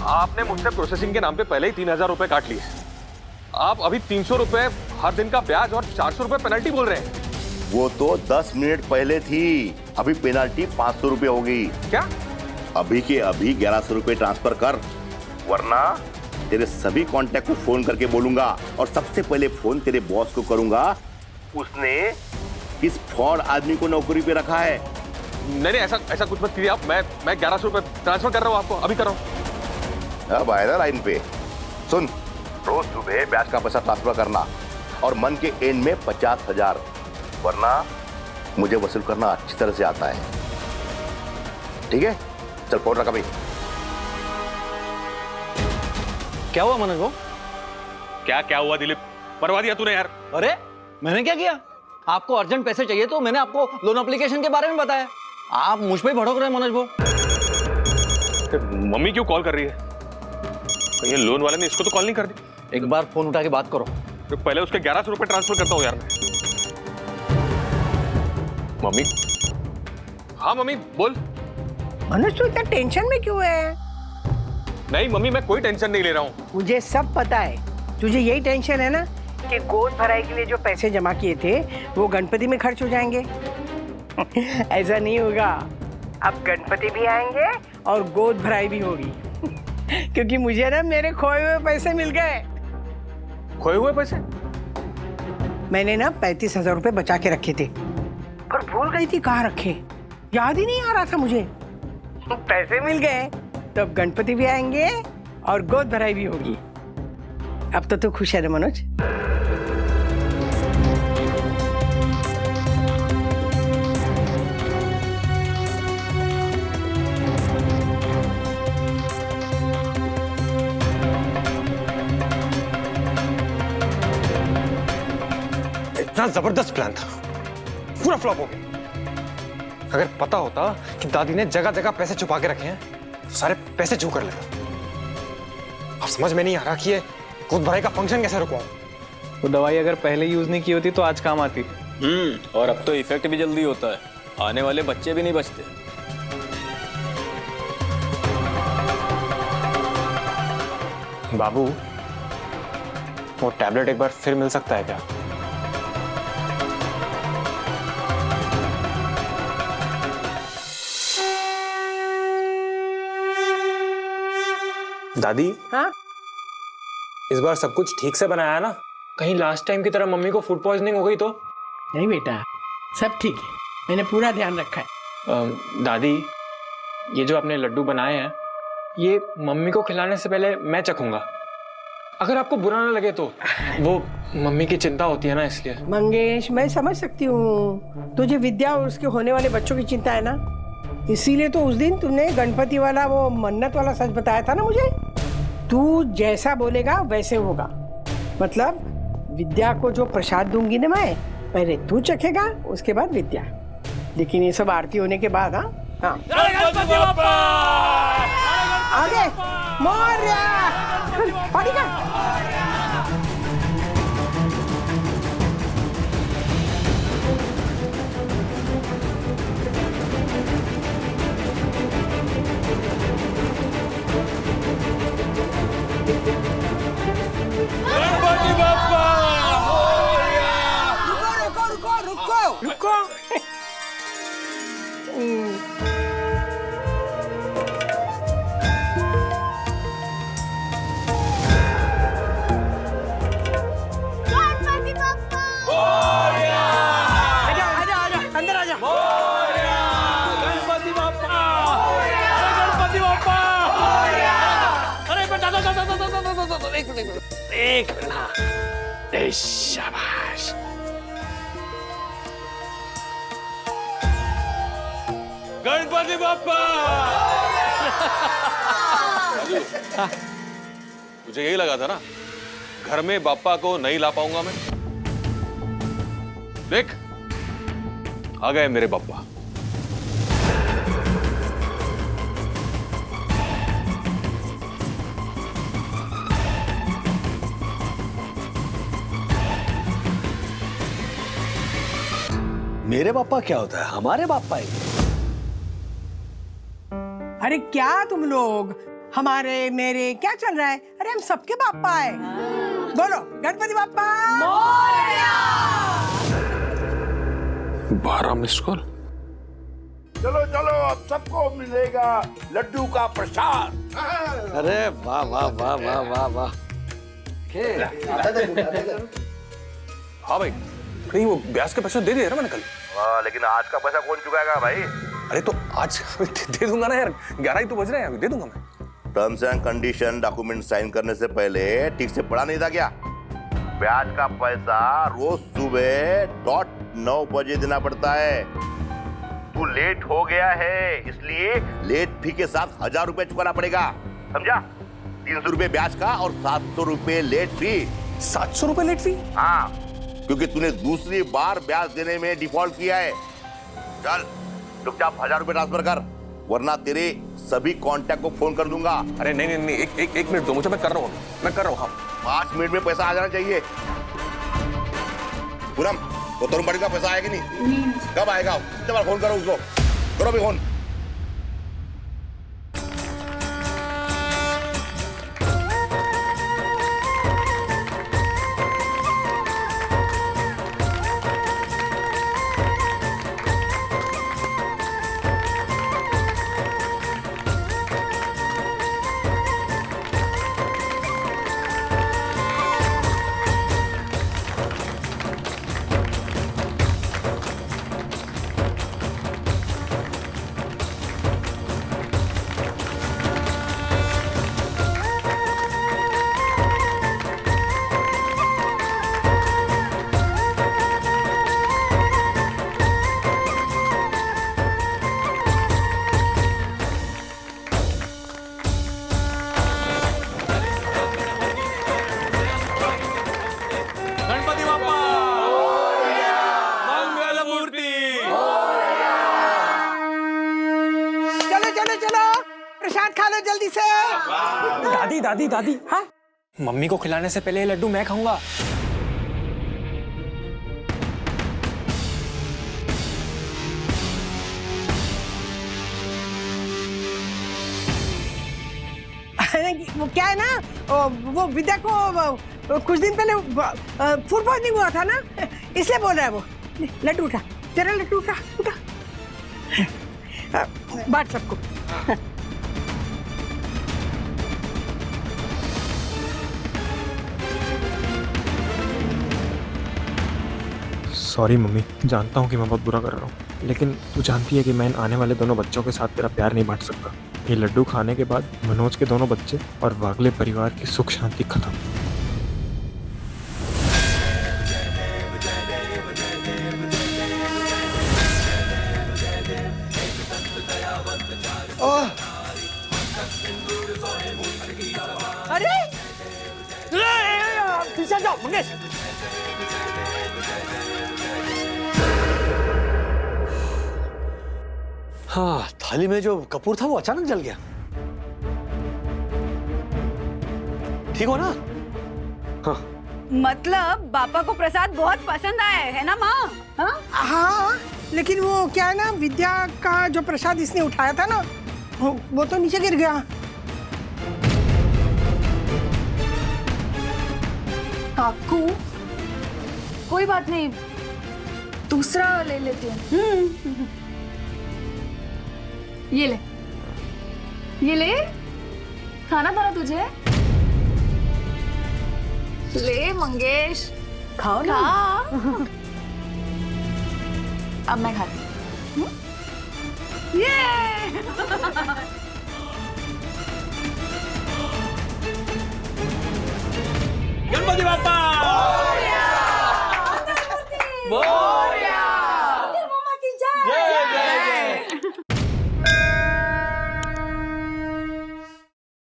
आपने मुझसे प्रोसेसिंग के नाम पे पहले ही 3000 रुपए काट लिए। आप अभी 300 रुपए हर दिन का ब्याज और 400 रुपए पेनल्टी बोल रहे हैं। वो तो 10 मिनट पहले थी, अभी पेनल्टी 500 रुपए हो गई। क्या? अभी के अभी 1100 रुपए ट्रांसफर कर, वरना तेरे सभी कांटेक्ट को फोन करके बोलूंगा और सबसे पहले फोन तेरे बॉस को करूंगा। उसने किस फ्रॉड आदमी को नौकरी पे रखा है। नहीं ऐसा कुछ मत कीजिए आप। मैं 1100 रुपए ट्रांसफर कर रहा हूँ आपको, अभी कर रहा हूँ। अब आया ना लाइन पे। सुन, रोज सुबह ब्याज का पैसा ट्रांसफर करना और मन के एंड में 50,000। वरना मुझे वसूल करना अच्छी तरह से आता है। ठीक है, चल फोन रखा भाई। क्या हुआ मनोज वो? क्या हुआ दिलीप? मरवा दिया तूने यार। अरे मैंने क्या किया? आपको अर्जेंट पैसे चाहिए तो मैंने आपको लोन एप्लीकेशन के बारे में बताया। आप मुझ पे ही भड़क रहे हैं मनोज वो। मम्मी क्यों कॉल कर रही है? ये लोन वाले ने इसको तो कॉल नहीं कर दी। एक बार फोन उठा के बात करो। तो पहले उसके 1100 रुपए ट्रांसफर करता हूँ यार मैं। मम्मी? हाँ मम्मी बोल। मनोज तू इतना टेंशन में क्यों है? नहीं मम्मी, मैं कोई टेंशन नहीं ले रहा हूँ। मुझे सब पता है, तुझे यही टेंशन है ना कि गोद भराई के लिए जो पैसे जमा किए थे वो गणपति में खर्च हो जाएंगे। ऐसा नहीं होगा, अब गणपति भी आएंगे और गोद भराई भी होगी। क्योंकि मुझे ना मेरे खोए हुए पैसे मिल गए। खोए हुए पैसे? मैंने ना 35,000 रुपए बचा के रखे थे, पर भूल गई थी कहाँ रखे, याद ही नहीं आ रहा था मुझे। पैसे मिल गए तो अब गणपति भी आएंगे और गोद भराई भी होगी। अब तो तू खुश है ना मनोज? इतना जबरदस्त प्लान था, पूरा फ्लॉप हो गया। अगर पता होता कि दादी ने जगह जगह पैसे छुपा के रखे हैं तो सारे पैसे छू कर लेता। अब समझ में नहीं आ रहा कि ये गोद भराई का फंक्शन कैसे रुकवाऊं। वो दवाई अगर पहले यूज नहीं की होती तो आज काम आती। और अब तो इफेक्ट भी जल्दी होता है, आने वाले बच्चे भी नहीं बचते। बाबू, वो टैबलेट एक बार फिर मिल सकता है क्या? दादी, हाँ? इस बार सब कुछ ठीक से बनाया ना? कहीं लास्ट टाइम की तरह मम्मी को फूड पॉइजनिंग हो गई तो? नहीं बेटा, सब ठीक है, मैंने पूरा ध्यान रखा है। दादी, ये जो आपने लड्डू बनाए हैं, ये मम्मी को खिलाने से पहले मैं चखूंगा। अगर आपको बुरा ना लगे तो। वो मम्मी की चिंता होती है ना, इसलिए। मंगेश, मैं समझ सकती हूँ, तुझे विद्या और उसके होने वाले बच्चों की चिंता है ना, इसीलिए तो उस दिन तुमने गणपति वाला वो मन्नत वाला सच बताया था ना मुझे। तू जैसा बोलेगा वैसे होगा। मतलब विद्या को जो प्रसाद दूंगी ना मैं, पहले तू चखेगा, उसके बाद विद्या। लेकिन ये सब आरती होने के बाद। हाँ आगे मोरया पानी का। गणपति बाप्पा! रुको। आजा, अंदर आजा। गणपति बाप्पा! गणपति बाप्पा! अरे बेटा, एक मिनट। शाबाश। गणपति बाप्पा! तुझे यही लगा था ना घर में बाप्पा को नहीं ला पाऊंगा मैं? देख, आ गए मेरे बाप्पा। मेरे पापा क्या होता है? हमारे पापा ही। अरे क्या तुम लोग हमारे मेरे क्या चल रहा है? अरे हम सबके बापा है। बोलो गणपति बाप्पा मोरया। 12 missed call. चलो चलो, अब सबको मिलेगा लड्डू का प्रसाद। अरे वाह वाह वाह वाह वाह वाह। हाँ भाई, कहीं वो ब्याज के पैसे दे दिए ना मैंने कल। लेकिन आज का पैसा कौन चुकाएगा भाई? अरे तो आज दे दूंगा ना यार, 11 ही तो बज रहे हैं, अभी दे दूंगा मैं। Terms and condition document sign करने से पहले ठीक से पढ़ा नहीं था क्या? ब्याज का पैसा रोज सुबह 9 बजे देना पड़ता है। तू लेट हो गया है, इसलिए लेट फी के साथ 1000 रुपए चुकाना पड़ेगा, समझा? 300 रुपए ब्याज का और 700 रुपए लेट फी। 700 रुपए लेट फी? हाँ, क्योंकि तूने दूसरी बार ब्याज देने में डिफॉल्ट किया है। चल चुपचाप 1000 रुपए ट्रांसफर कर, वरना तेरे सभी कांटेक्ट को फोन कर दूंगा। अरे नहीं नहीं नहीं, एक मिनट दो मुझे, मैं कर रहा हूँ। हाँ 5 मिनट में पैसा आ जाना चाहिए। पूनम, वो तरुण बड़ी का पैसा आएगा नहीं? कब आएगा? कितने बार फोन करो उसको, करो भी फोन। प्रसाद खा लो जल्दी से। दादी दादी दादी, हाँ मम्मी को खिलाने से पहले ये लड्डू मैं खाऊंगा। वो क्या है ना, वो विद्या को कुछ दिन पहले फूड पॉइजनिंग हुआ था ना, इसलिए बोल रहा है वो। लड्डू उठा, तेरा लड्डू उठा उठा, बांट सबको। सॉरी मम्मी, जानता हूँ कि मैं बहुत बुरा कर रहा हूँ, लेकिन तू जानती है कि मैं इन आने वाले दोनों बच्चों के साथ तेरा प्यार नहीं बांट सकता। ये लड्डू खाने के बाद मनोज के दोनों बच्चे और वागले परिवार की सुख शांति खत्म। अरे पीछे जाओ मंगेश। हाँ, थाली में जो कपूर था वो अचानक जल गया। ठीक हो ना? हाँ। मतलब पापा को प्रसाद बहुत पसंद आया है ना माँ? हाँ? हाँ, लेकिन वो क्या है ना, विद्या का जो प्रसाद इसने उठाया था ना, वो तो नीचे गिर गया। काकू, कोई बात नहीं, दूसरा ले लेती हूँ। ये ले, खाना था ना तुझे? ले मंगेश, खाओ ना। अब मैं खाती हूँ। ये गणपति बाप्पा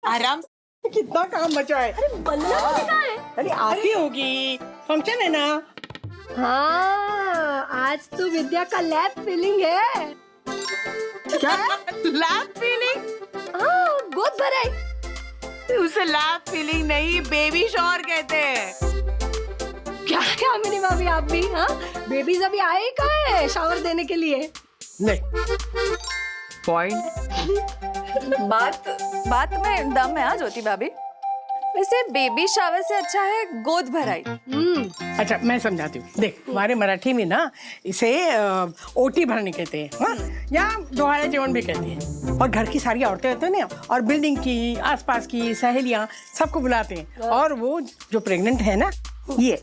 आराम से, कितना काम बचा है। अरे बल्ला कहाँ है? अरे आती होगी, फंक्शन है ना। हाँ, आज तो विद्या का लैब फीलिंग है। क्या लैब फीलिंग? हाँ, गोद भराई। उसे लैब फीलिंग नहीं, बेबी शॉवर कहते हैं। क्या मेरी भाभी, आप भी? हाँ, बेबीज अभी आए ही कहाँ है शावर देने के लिए? नहीं, पॉइंट। बात में दम है। ज्योति भाभी, वैसे बेबी शावर से अच्छा है गोद भराई। अच्छा मैं समझाती हूँ। देख, हमारे मराठी में ना इसे ओटी भरने कहते हैं, हाँ? या दोहारे जीवन भी कहते हैं। और घर की सारी औरतें होती हैं ना, और बिल्डिंग की, आसपास की सहेलियाँ, सबको बुलाते हैं। और वो जो प्रेग्नेंट है ना, ये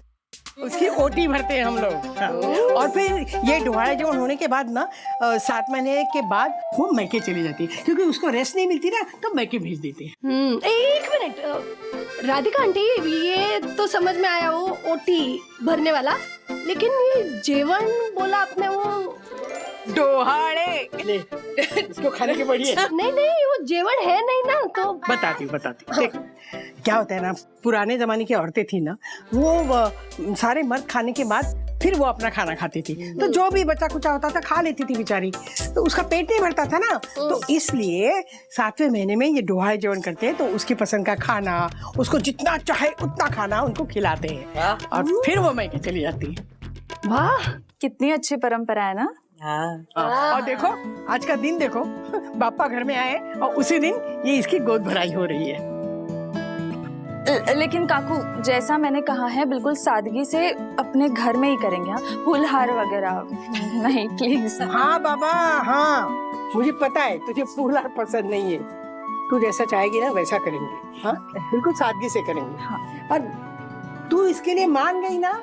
उसकी ओटी भरते हैं हम लोग। हाँ। और फिर ये डोहाड़ा जवान होने के बाद ना 7 महीने के बाद वो मैके चली जाती है, क्योंकि उसको रेस्ट नहीं मिलती ना, तो मैके भेज देते हैं। एक मिनट राधिका आंटी, ये तो समझ में आया वो ओटी भरने वाला, लेकिन ये जेवन बोला आपने वो डोहाड़े इसको खाने की पड़ी है। नहीं नहीं, वो जेवन है नहीं ना, तो बताती देख क्या होता है ना, पुराने जमाने की औरतें थी ना, वो सारे मर्द खाने के बाद फिर वो अपना खाना खाती थी, तो जो भी बचा कुचा होता था खा लेती थी बेचारी, तो उसका पेट नहीं भरता था ना, तो इसलिए 7वें महीने में ये डोहाड़े जेवन करते हैं, तो उसकी पसंद का खाना, उसको जितना चाहे उतना खाना उनको खिलाते हैं, और फिर वो मैके चली जाती है। वाह, कितनी अच्छी परंपरा है ना। और देखो आज का दिन देखो, बापा घर में आए और उसी दिन ये इसकी गोद भराई हो रही है। लेकिन काकू, जैसा मैंने कहा है, बिल्कुल सादगी से अपने घर में ही करेंगे। हाँ, फूलहार वगैरह नहीं, प्लीज। हाँ बाबा, हाँ मुझे पता है तुझे फूलहार पसंद नहीं है, तू जैसा चाहेगी ना वैसा करेंगे। हाँ बिल्कुल सादगी से करेंगे। हाँ, और तू इसके लिए मान गई ना,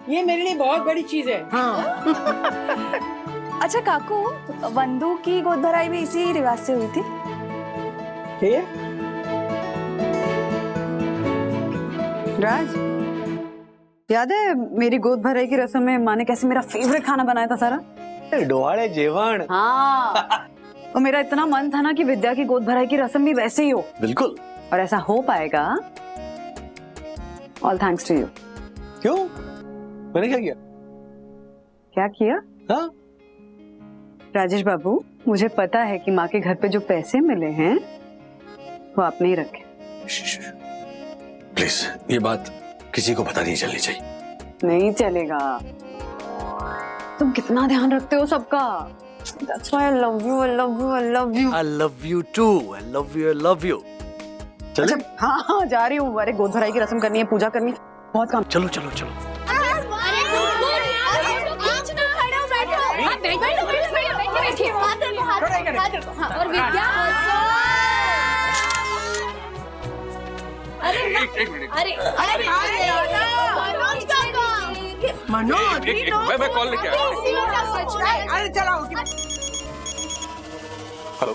ये मेरे लिए बहुत बड़ी चीज है। हाँ। अच्छा काकू, वंदू की गोद भराई भी इसी रिवाज से हुई थी? राज, याद है मेरी गोद भराई की रस्म में माँ ने कैसे मेरा फेवरेट खाना बनाया था सारा? डोहाड़े जेवण। हाँ, और मेरा इतना मन था ना कि विद्या की गोद भराई की रस्म भी वैसे ही हो। बिल्कुल। और ऐसा हो पाएगा। All thanks to you. क्यों? मैंने क्या किया? क्या किया? हाँ? राजेश बाबू, मुझे पता है कि माँ के घर पे जो पैसे मिले हैं वो आपने ही रखे। प्लीज, ये बात किसी को पता नहीं चलनी चाहिए। नहीं चलेगा। तुम कितना ध्यान रखते हो सबका। That's why I love you, I love you, I love you. I love you too. I love you, I love you. चले? अच्छा, हाँ जा रही हूँ। अरे गोद भराई की रस्म करनी है, पूजा करनी, बहुत काम। चलो चलो चलो। और विद्या, एक मिनट। अरे मनोज, मैं कॉल लेके आया। अरे चलाओ। हेलो।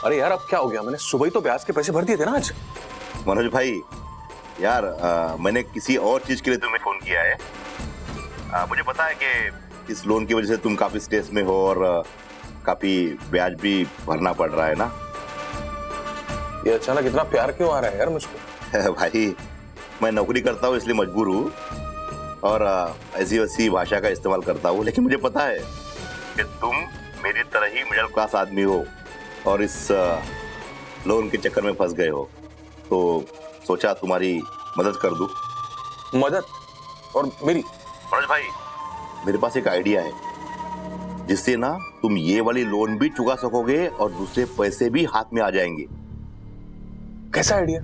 अरे यार, अब क्या हो गया? मैंने सुबह ही तो ब्याज के पैसे भर दिए थे ना आज। मनोज भाई यार, मैंने किसी और चीज के लिए तुम्हें फोन किया है। मुझे पता है कि इस लोन की वजह से तुम काफी स्ट्रेस में हो और काफी ब्याज भी भरना पड़ रहा है ना। ये अचानक इतना प्यार क्यों आ रहा है यार मुझको? भाई मैं नौकरी करता हूँ इसलिए मजबूर हूँ और ऐसी वैसी भाषा का इस्तेमाल करता हूँ, लेकिन मुझे पता है कि तुम मेरी तरह ही मिडिल क्लास आदमी हो और इस लोन के चक्कर में फंस गए हो, तो सोचा तुम्हारी मदद कर दूं। मदद? और मेरी? मनोज भाई, मेरे पास एक आइडिया है जिससे ना तुम ये वाली लोन भी चुका सकोगे और दूसरे पैसे भी हाथ में आ जाएंगे। कैसा आइडिया?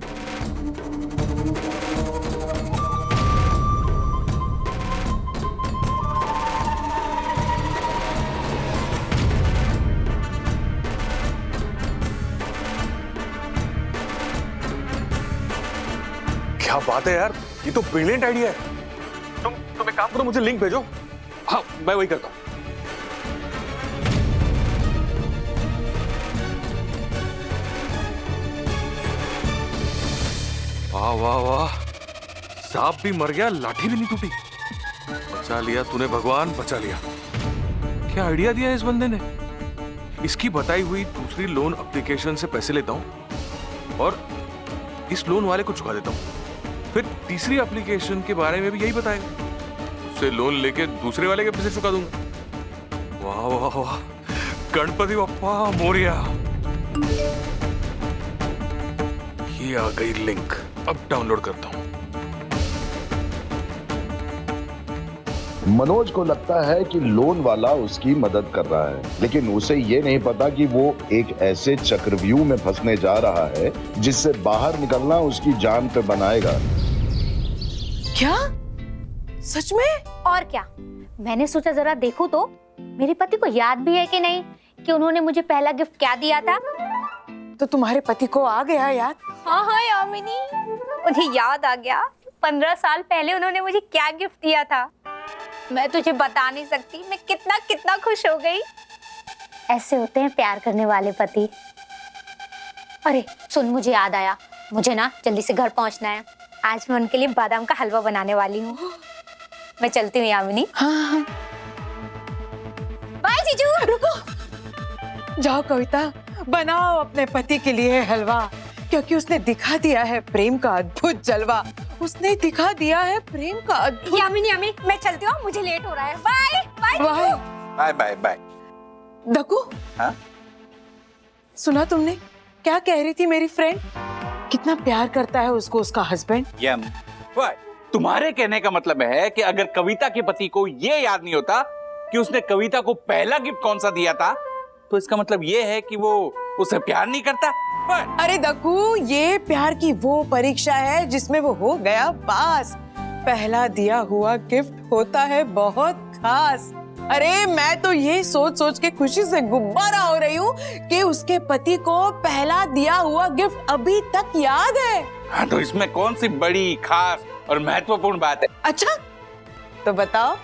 क्या बात है यार, ये तो ब्रिलियंट आइडिया है। तुम एक काम करो, मुझे लिंक भेजो। हाँ, मैं वही करता हूं। वाह वाह वाह, सांप भी मर गया, लाठी भी नहीं टूटी। बचा लिया तूने भगवान, बचा लिया। क्या आइडिया दिया इस बंदे ने। इसकी बताई हुई दूसरी लोन एप्लीकेशन से पैसे लेता हूं और इस लोन वाले को चुका देता हूं, फिर तीसरी एप्लीकेशन के बारे में भी यही बताएगा, उससे लोन लेके दूसरे वाले के पैसे चुका दूंगा। वाह वाह वाह, गणपति बप्पा मोरिया। ये आ गई लिंक, अब डाउनलोड करता हूं। मनोज को लगता है कि लोन वाला उसकी मदद कर रहा है, लेकिन उसे ये नहीं पता कि वो एक ऐसे चक्रव्यूह में फंसने जा रहा है जिससे बाहर निकलना उसकी जान पे बनाएगा। क्या? सच में? और क्या, मैंने सोचा जरा देखूं तो मेरे पति को याद भी है कि नहीं कि उन्होंने मुझे पहला गिफ्ट क्या दिया था। तो तुम्हारे पति को आ गया याद? हाँ हाँ यामिनी, उन्हें याद आ गया। 15 साल पहले उन्होंने मुझे क्या गिफ्ट दिया था मैं तुझे बता नहीं सकती। मैं कितना कितना खुश हो गई। ऐसे होते हैं प्यार करने वाले पति। अरे सुन, मुझे याद आया, मुझे ना जल्दी से घर पहुंचना है। आज मैं उनके लिए बादाम का हलवा बनाने वाली हूँ। मैं चलती हूँ यामिनी। हाँ। बाय जीजू। रुको, जाओ कविता, बनाओ अपने पति के लिए हलवा, क्योंकि उसने दिखा दिया है प्रेम का अद्भुत जलवा। उसने दिखा दिया है प्रेम का अद्भुत। यामिनी मैं चलती हूँ, मुझे लेट हो रहा है। Bye bye bye bye bye bye. Dakku, हाँ? सुना तुमने क्या कह रही थी मेरी फ्रेंड? कितना प्यार करता है उसको उसका हस्बैंड। यम, तुम्हारे कहने का मतलब है कि अगर कविता के पति को ये याद नहीं होता कि उसने कविता को पहला गिफ्ट कौन सा दिया था, तो इसका मतलब ये है कि वो उसे प्यार नहीं करता। अरे दक्कू, ये प्यार की वो परीक्षा है जिसमें वो हो गया पास। पहला दिया हुआ गिफ्ट होता है बहुत खास। अरे मैं तो ये सोच सोच के खुशी से गुब्बारा हो रही हूँ कि उसके पति को पहला दिया हुआ गिफ्ट अभी तक याद है। हाँ, तो इसमें कौन सी बड़ी खास और महत्वपूर्ण बात है? अच्छा, तो बताओ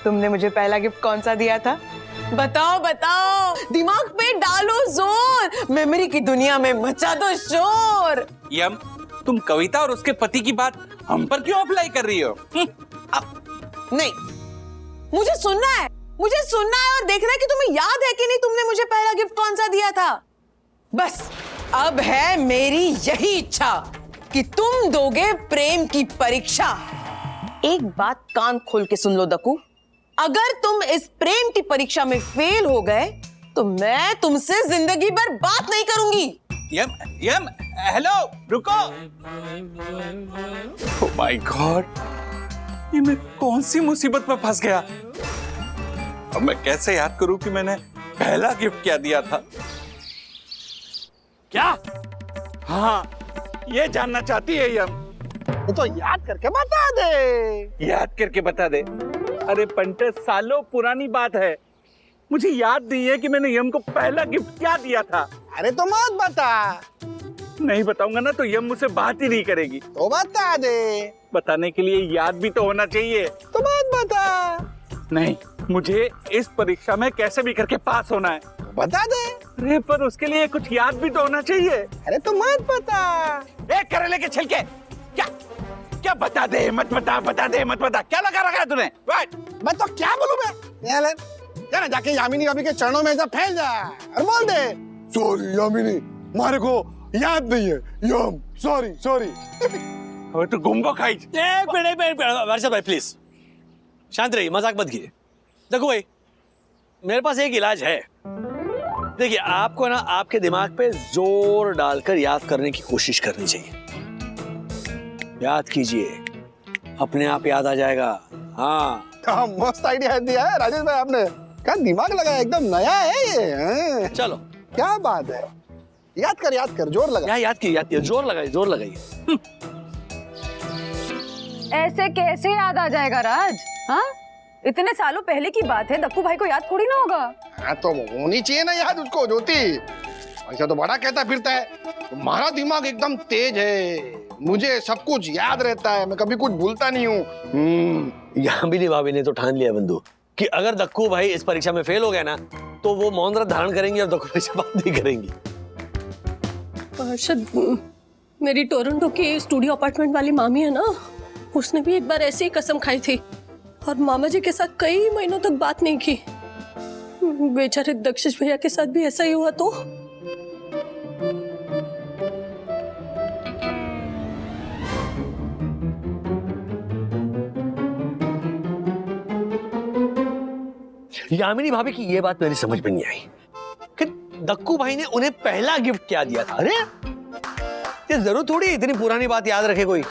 तुमने मुझे पहला गिफ्ट कौन सा दिया था? बताओ बताओ, दिमाग पे डालो जोर, मेमोरी की दुनिया में मचा दो शोर। यम, तुम कविता और उसके पति की बात हम पर क्यों अप्लाई कर रही हो? नहीं, मुझे सुनना है, मुझे सुनना है और देखना है कि तुम्हें याद है कि नहीं तुमने मुझे पहला गिफ्ट कौन सा दिया था। बस अब है मेरी यही इच्छा कि तुम दोगे प्रेम की परीक्षा। एक बात कान खोल के सुन लो दक्कू, अगर तुम इस प्रेम की परीक्षा में फेल हो गए तो मैं तुमसे जिंदगी भर बात नहीं करूंगी। यम यम, हेलो, रुको। ओह माय गॉड, ये मैं कौन सी मुसीबत में फंस गया। अब मैं कैसे याद करूं कि मैंने पहला गिफ्ट क्या दिया था? क्या? हाँ, ये जानना चाहती है यम? तो याद करके बता दे। याद करके बता दे? अरे पंटे, सालों पुरानी बात है, मुझे याद नहीं है कि मैंने यम को पहला गिफ्ट क्या दिया था। अरे तो मत बता। नहीं बताऊंगा ना तो यम मुझसे बात ही नहीं करेगी। तो बता दे। बताने के लिए याद भी तो होना चाहिए। तो मत बता। नहीं, मुझे इस परीक्षा में कैसे भी करके पास होना है। तो बता दे। अरे पर उसके लिए कुछ याद भी तो होना चाहिए। अरे तो मत बता। एक करेले के छिलके, क्या क्या बता दे मत बता, बता दे मत बता, क्या लगा रखा है तूने? मैं तो क्या बोलूं मैं? जा ना, जाके यामिनी भाभी के चरणों में ऐसा फैल जा और बोल दे, सॉरी यामिनी, मारे को याद नहीं है, यम, सॉरी सॉरी। अब तो गुम्बो खाई। एक मिनट वर्षा भाई प्लीज शांत रहिए, मजाक मत कीजिए। देखो भाई, मेरे पास एक इलाज है। देखिए, आपको ना आपके दिमाग पे जोर डालकर याद करने की कोशिश करनी चाहिए। याद कीजिए, अपने आप याद आ जाएगा। हाँ, क्या मस्त आइडिया दिया है राजेश भाई आपने। क्या दिमाग लगाया, एकदम नया है ये। चलो, क्या बात है, याद कर, जोर लगा। याद कीजिए, जोर लगाइए। ऐसे कैसे याद आ जाएगा राज? हाँ, इतने सालों पहले की बात है, दक्कू भाई को याद थोड़ी ना होगा। हाँ तो होनी चाहिए ना याद उसको, ज्योति। ऐसा तो बड़ा कहता फिरता है, तुम्हारा दिमाग एकदम तेज है, मुझे सब कुछ याद रहता है, मैं कभी कुछ भूलता नहीं हूँ। यामिनी भाभी ने तो ठान लिया बंधु कि अगर दक्कू भाई इस परीक्षा में फेल हो गए ना तो वो मौन व्रत धारण करेंगी और दक्कू भाई से बात नहीं करेंगी। पार्षद, मेरी टोरंटो के स्टूडियो अपार्टमेंट वाली मामी है ना, उसने भी एक बार ऐसे ही कसम खाई थी और मामा जी के साथ कई महीनों तक बात नहीं की। बेचारे दक्षिश भैया के साथ भी ऐसा ही हुआ तो। यामिनी भाभी की ये बात मेरी समझ में नहीं आई कि दक्कू भाई ने उन्हें पहला गिफ्ट क्या दिया था। अरे ये जरूर थोड़ी इतनी पुरानी बात याद रखे कोई।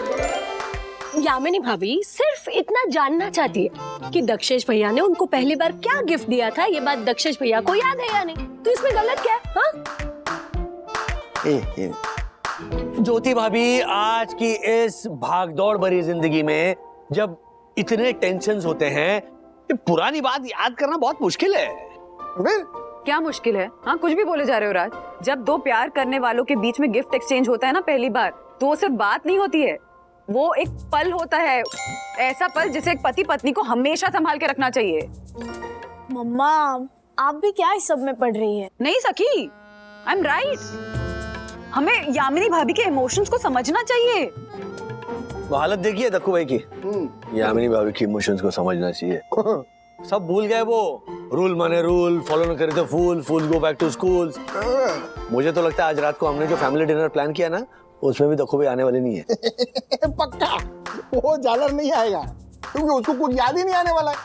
यामिनी भाभी सिर्फ इतना जानना चाहती है कि दक्षेश भैया ने उनको पहली बार क्या गिफ्ट दिया था। ये बात दक्षेश भैया को याद है या नहीं, तो इसमें गलत क्या है? हाँ? ज्योति भाभी, आज की इस भागदौड़ भरी जिंदगी में जब इतने टेंशन्स होते हैं, पुरानी बात याद करना बहुत मुश्किल है। क्या मुश्किल है? हाँ, कुछ भी बोले जा रहे हो राज। जब दो प्यार करने वालों के बीच में गिफ्ट एक्सचेंज होता है ना पहली बार, तो वो सिर्फ बात नहीं होती है, वो एक पल होता है, ऐसा पल जिसे एक पति पत्नी को हमेशा संभाल के रखना चाहिए। मम्मा आप भी क्या इस सब में पढ़ रही है? नहीं सखी, आई एम राइट। हमें यामिनी भाभी के इमोशंस को समझना चाहिए। वो हालत देखिए दक्कू भाई की। यामिनी भाभी की इमोशंस को समझना चाहिए। सब भूल गए वो, रूल माने रूल, फॉलो न करे तो फूल, फूल गो बैक टू स्कूल। मुझे तो लगता है आज रात को हमने जो फैमिली डिनर प्लान किया ना, उसमें भी दक्कू भाई आने वाले नहीं है। पक्का वो जालर नहीं आएगा क्योंकि उसको कुछ याद ही नहीं आने वाला है।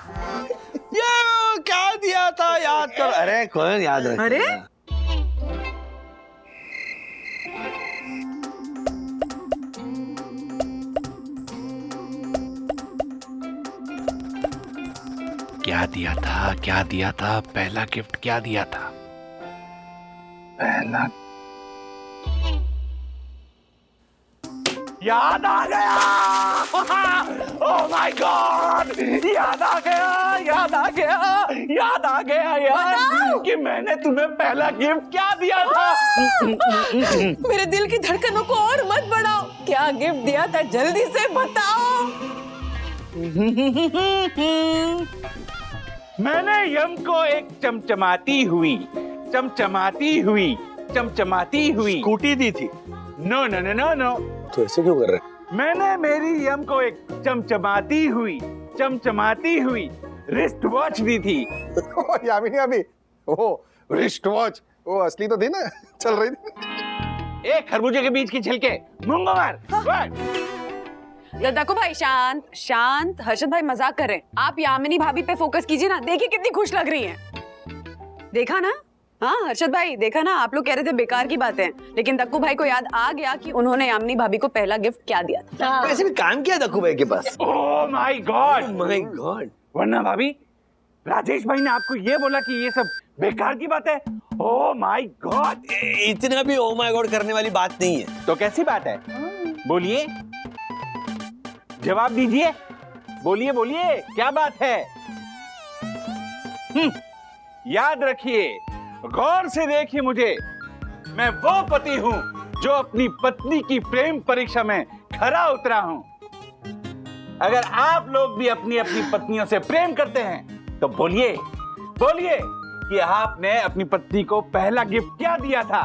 ये क्या दिया था याद कर। अरे कौन याद रखे। अरे क्या दिया था पहला गिफ्ट क्या दिया था? पहला याद आ गया। ओह माय गॉड, याद आ गया यार कि मैंने तुम्हें पहला गिफ्ट क्या दिया था। मेरे दिल की धड़कनों को और मत बढ़ाओ। क्या गिफ्ट दिया था जल्दी से बताओ। मैंने यम को एक चमचमाती हुई स्कूटी दी थी। No no no no no, तो ऐसे क्यों कर रहे हैं? मैंने मेरी यम को एक चमचमाती हुई रिस्ट वॉच दी थी। यामिनी अभी वो रिस्ट वॉच वो असली तो थी ना, चल रही थी। एक खरबूजे के बीच की छिलके मूंगो मार। देखो भाई, शांत। हर्षद भाई मजाक कर रहे हैं। आप यामिनी भाभी पे फोकस कीजिए ना, देखिए कितनी खुश लग रही हैं। देखा ना? हाँ हर्षद भाई, देखा ना? आप लोग कह रहे थे बेकार की बातें, लेकिन दक्कू भाई को याद आ गया कि उन्होंने यामिनी भाभी को पहला गिफ्ट क्या दिया था। वैसे भी काम किया दक्कू भाई के पास। Oh my God. वरना भाभी, राजेश भाई ने आपको ये बोला कि ये सब बेकार की बात है। Oh my God. इतना भी ओह माय गॉड करने वाली बात नहीं है। तो कैसी बात है? बोलिए, जवाब दीजिए। बोलिए क्या बात है? याद रखिए, गौर से देखिए मुझे। मैं वो पति हूं जो अपनी पत्नी की प्रेम परीक्षा में खरा उतरा हूं। अगर आप लोग भी अपनी अपनी पत्नियों से प्रेम करते हैं तो बोलिए कि आपने अपनी पत्नी को पहला गिफ्ट क्या दिया था।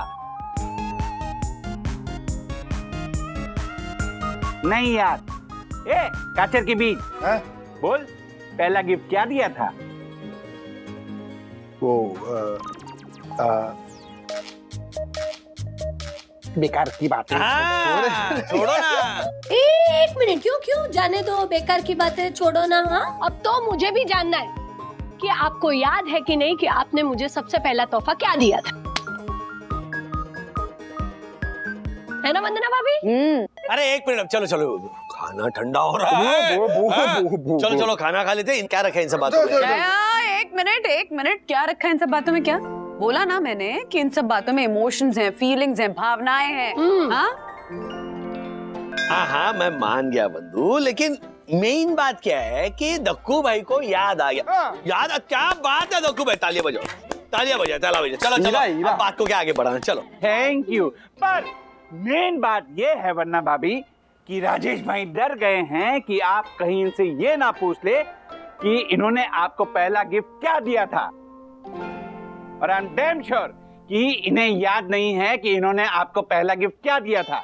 नहीं यार, काचर के बीच बोल, पहला गिफ्ट क्या दिया था? वो बेकार की बात है। छोड़ो ना। एक मिनट, क्यों जाने दो, बेकार की बातें छोड़ो ना। हाँ, अब तो मुझे भी जानना है कि आपको याद है कि नहीं कि आपने मुझे सबसे पहला तोहफा क्या दिया था, है ना वंदना भाभी? अरे एक मिनट, चलो खाना ठंडा हो रहा है। चलो खाना खा लेते हैं। क्या रखा है इन सब बातों में? एक मिनट, क्या रखा है इन सब बातों में? क्या बोला ना मैंने कि इन सब बातों में इमोशंस हैं, फीलिंग्स हैं, भावनाएं हैं। हाँ मैं मान गया बंधु, लेकिन मेन बात क्या है कि दक्कू भाई को याद आ गया। याद क्या बात है दक्कू भाई, तालियां बजाओ। चलो अब बात को क्या आगे बढ़ाना। चलो थैंक यू। पर मेन बात ये है वरना भाभी कि राजेश भाई डर गए हैं कि आप कहीं इनसे ये ना पूछ ले कि इन्होंने आपको पहला गिफ्ट क्या दिया था। और आई एम डैम श्योर कि इन्हें याद नहीं है कि इन्होंने आपको पहला गिफ्ट क्या दिया था।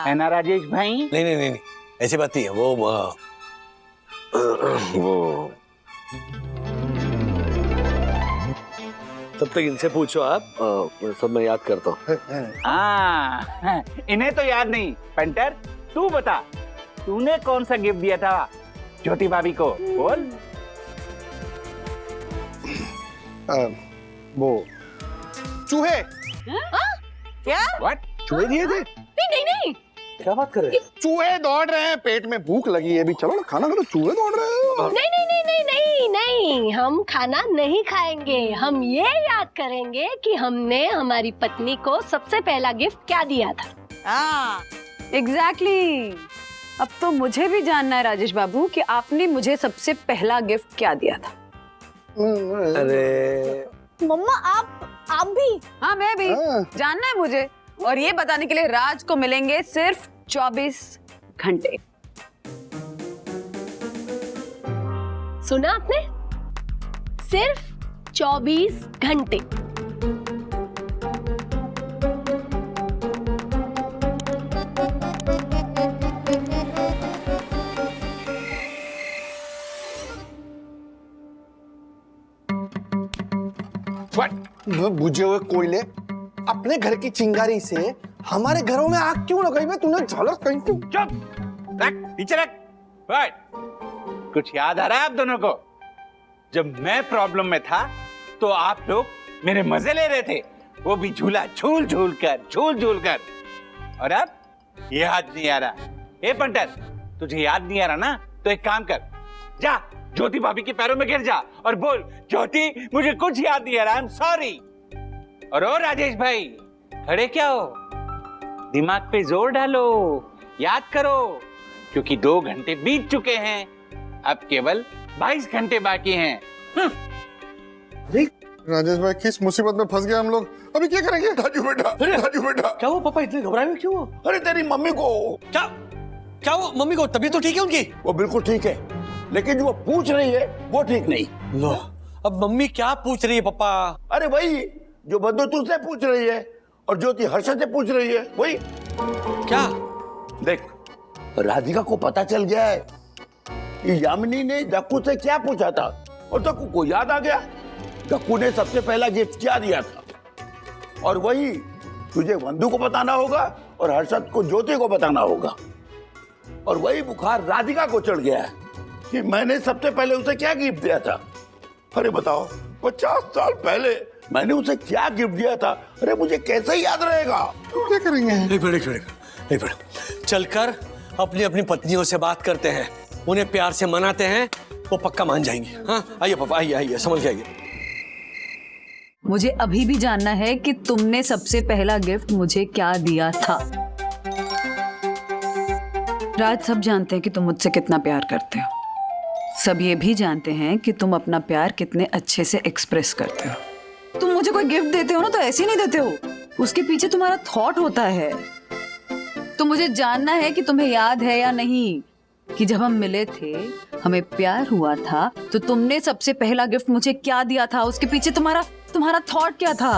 है ना राजेश भाई? नहीं, ऐसी बात नहीं है। वो तब तक इनसे पूछो आप, सब मैं याद करता हूँ। इन्हें तो याद नहीं। पेंटर, तू बता, तूने कौन सा गिफ्ट दिया था ज्योति भाभी को? बोल। वो चूहे। क्या? What? चूहे दिए थे? नहीं, क्या बात कर रहे हैं? चूहे दौड़ रहे हैं, पेट में भूख लगी है, अभी चलो ना खाना खा लो। चूहे दौड़ रहे हैं। नहीं, हम खाना नहीं खाएंगे। हम ये याद करेंगे कि हमने हमारी पत्नी को सबसे पहला गिफ्ट क्या दिया था। एग्जैक्टली। अब तो मुझे भी जानना है राजेश बाबू कि आपने मुझे सबसे पहला गिफ्ट क्या दिया था। अरे मम्मा आप भी? हाँ मैं भी। जानना है मुझे, और ये बताने के लिए राज को मिलेंगे सिर्फ 24 घंटे। सुना आपने? सिर्फ 24 घंटे। बुझे हुए कोयले, अपने घर की चिंगारी से हमारे घरों में आग क्यों लगाई? मैं तूने झालर कहीं क्यों? चुप रख, पीछे रख। बैठ। कुछ याद आ रहा है आप दोनों को? जब मैं प्रॉब्लम में था तो आप लोग मेरे मजे ले रहे थे, वो भी झूला झूल झूल कर। और अब याद नहीं आ रहा? ए पंटर, तुझे याद नहीं आ रहा ना? तो एक काम कर, जा ज्योति भाभी के पैरों में गिर जा और बोल, ज्योति मुझे कुछ याद नहीं आ रहा, आई एम सॉरी। और ओ राजेश भाई, खड़े क्या हो? दिमाग पे जोर डालो, याद करो, क्योंकि 2 घंटे बीत चुके हैं, अब केवल 22 घंटे बाकी हैं। राजेश भाई, किस मुसीबत में फंस गए हम लोग? अभी क्या करेंगे? राजू बेटा क्या हुआ पापा, इतने घबराए हुए क्यों? अरे तेरी मम्मी को क्या हुआ? मम्मी को तबीयत तो ठीक है उनकी? वो बिल्कुल ठीक है, लेकिन जो वो पूछ रही है वो ठीक नहीं। लो, अब मम्मी क्या पूछ रही है पापा? अरे वही जो बंधु तुझसे पूछ रही है और ज्योति हर्षद से पूछ रही है, वही। क्या? देख, राधिका को पता चल गया है कि यामिनी ने दक्कू से क्या पूछा था, और दक्कू को याद आ गया दक्कू ने सबसे पहला गिफ्ट क्या दिया था। और वही तुझे बंधु को बताना होगा और हर्षद को ज्योति को बताना होगा। और वही बुखार राधिका को चढ़ गया है कि मैंने सबसे पहले उसे क्या गिफ्ट दिया था। अरे बताओ, 50 साल पहले मैंने उसे क्या गिफ्ट दिया था? अरे मुझे कैसे याद रहेगा? क्या करेंगे? एक मिनट, चलकर अपनी अपनी पत्नियों से बात करते हैं, उन्हें प्यार से मनाते हैं, वो पक्का मान जाएंगे। हाँ, आइए पापा, आइए, समझ जाइए। मुझे अभी भी जानना है कि तुमने सबसे पहला गिफ्ट मुझे क्या दिया था। राज, सब जानते हैं कि तुम मुझसे कितना प्यार करते हो। सब ये भी जानते हैं कि तुम अपना प्यार कितने अच्छे से एक्सप्रेस करते हो। तुम मुझे कोई गिफ्ट देते हो ना, तो ऐसे नहीं देते हो, उसके पीछे तुम्हारा थॉट होता है। तो मुझे जानना है कि तुम्हें याद है या नहीं कि जब हम मिले थे, हमें प्यार हुआ था, तो तुमने सबसे पहला गिफ्ट मुझे क्या दिया था? उसके पीछे तुम्हारा थॉट क्या था?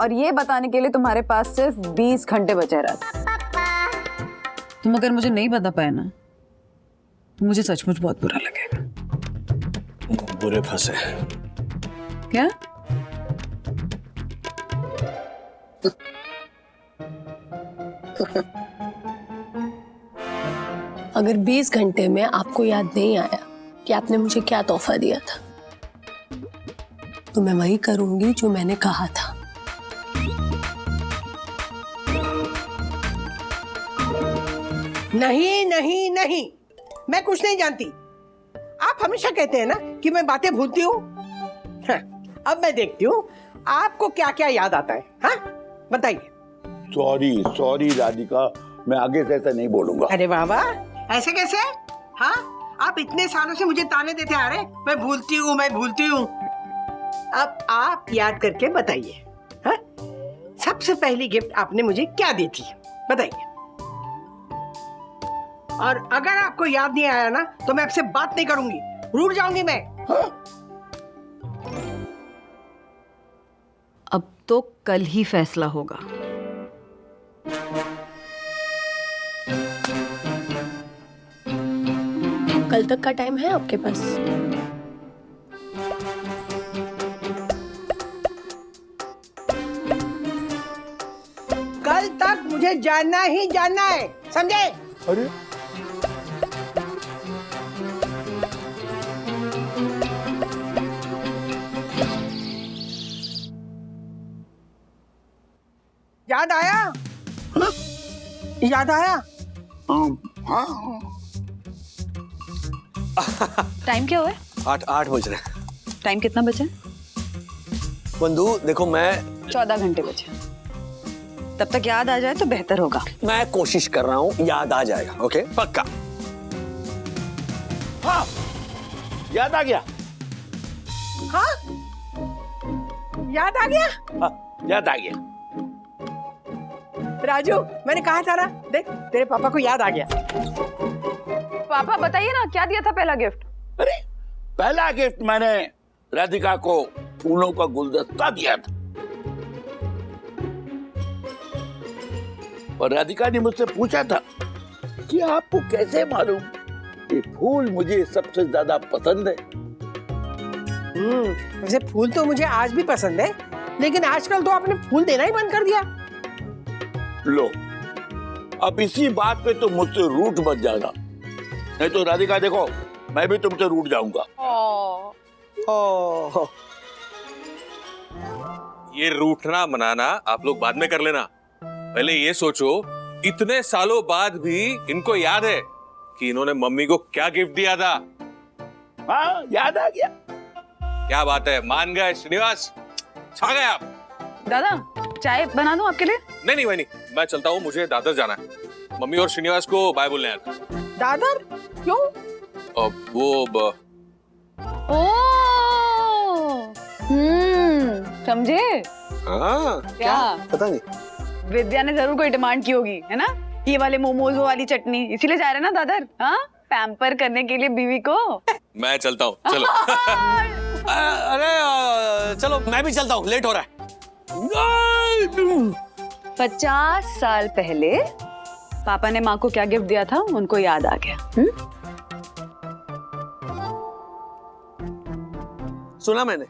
और ये बताने के लिए तुम्हारे पास सिर्फ 20 घंटे बचे रहते। तुम अगर मुझे नहीं बता पाए ना, तो मुझे सचमुच बहुत बुरा लगेगा। बुरे फंसे। क्या? अगर 20 घंटे में आपको याद नहीं आया कि आपने मुझे क्या तोहफा दिया था, तो मैं वही करूंगी जो मैंने कहा था। नहीं नहीं नहीं, मैं कुछ नहीं जानती। आप हमेशा कहते हैं ना कि मैं बातें भूलती हूँ। हाँ, अब मैं देखती हूँ आपको क्या क्या याद आता है। हाँ, बताइए। सॉरी राधिका, मैं आगे से ऐसा नहीं बोलूंगा। अरे बाबा, ऐसे कैसे? हाँ, आप इतने सालों से मुझे ताने देते आ रहे, मैं भूलती हूँ। अब आप याद करके बताइए। हाँ, सबसे पहली गिफ्ट आपने मुझे क्या दी थी, बताइए। और अगर आपको याद नहीं आया ना, तो मैं आपसे बात नहीं करूंगी, रूठ जाऊंगी मैं। हाँ? अब तो कल ही फैसला होगा। कल तक का टाइम है आपके पास? कल तक मुझे जानना ही जानना है, समझे? अरे याद आया? हाँ? याद आया? हाँ। टाइम क्या हुआ है? 8 बज रहे हैं। टाइम कितना बचा? बंधु देखो, मैं 14 घंटे बचे। तब तक याद आ जाए तो बेहतर होगा। मैं कोशिश कर रहा हूँ, याद आ जाएगा। ओके, पक्का। हाँ, याद आ गया। हाँ, याद आ गया। हाँ, याद आ गया। राजू, मैंने कहा था ना, देख तेरे पापा को याद आ गया। पापा बताइए ना, क्या दिया था पहला गिफ्ट? अरे पहला गिफ्ट मैंने राधिका को फूलों का गुलदस्ता दिया था और राधिका ने मुझसे पूछा था कि आपको कैसे मालूम कि फूल मुझे सबसे ज्यादा पसंद है। वैसे फूल तो मुझे आज भी पसंद है, लेकिन आजकल तो आपने फूल देना ही बंद कर दिया। लो, अब इसी बात पे तो मुझसे रूठ मत जाना, नहीं तो राधिका देखो मैं भी तुमसे रूठ जाऊंगा। ये रूठना मनाना आप लोग बाद में कर लेना, पहले ये सोचो इतने सालों बाद भी इनको याद है कि इन्होंने मम्मी को क्या गिफ्ट दिया था। हाँ, याद आ गया। क्या बात है, मान गए श्रीनिवास, छा गए आप। दादा चाय बना दूं आपके लिए? नहीं नहीं मैं चलता हूँ, मुझे दादर जाना है। मम्मी और श्रीनिवास को बाय बोलने आया था। दादर क्यों? समझे? हाँ, क्या पता नहीं। विद्या ने जरूर कोई डिमांड की होगी, है ना? ये वाले मोमोज वाली चटनी, इसीलिए जा रहे हैं ना दादर? हाँ, पैम्पर करने के लिए बीवी को। मैं चलता हूँ, चलो। अरे चलो मैं भी चलता हूँ, लेट हो रहा है। 50 साल पहले पापा ने माँ को क्या गिफ्ट दिया था उनको याद आ गया। सुना मैंने।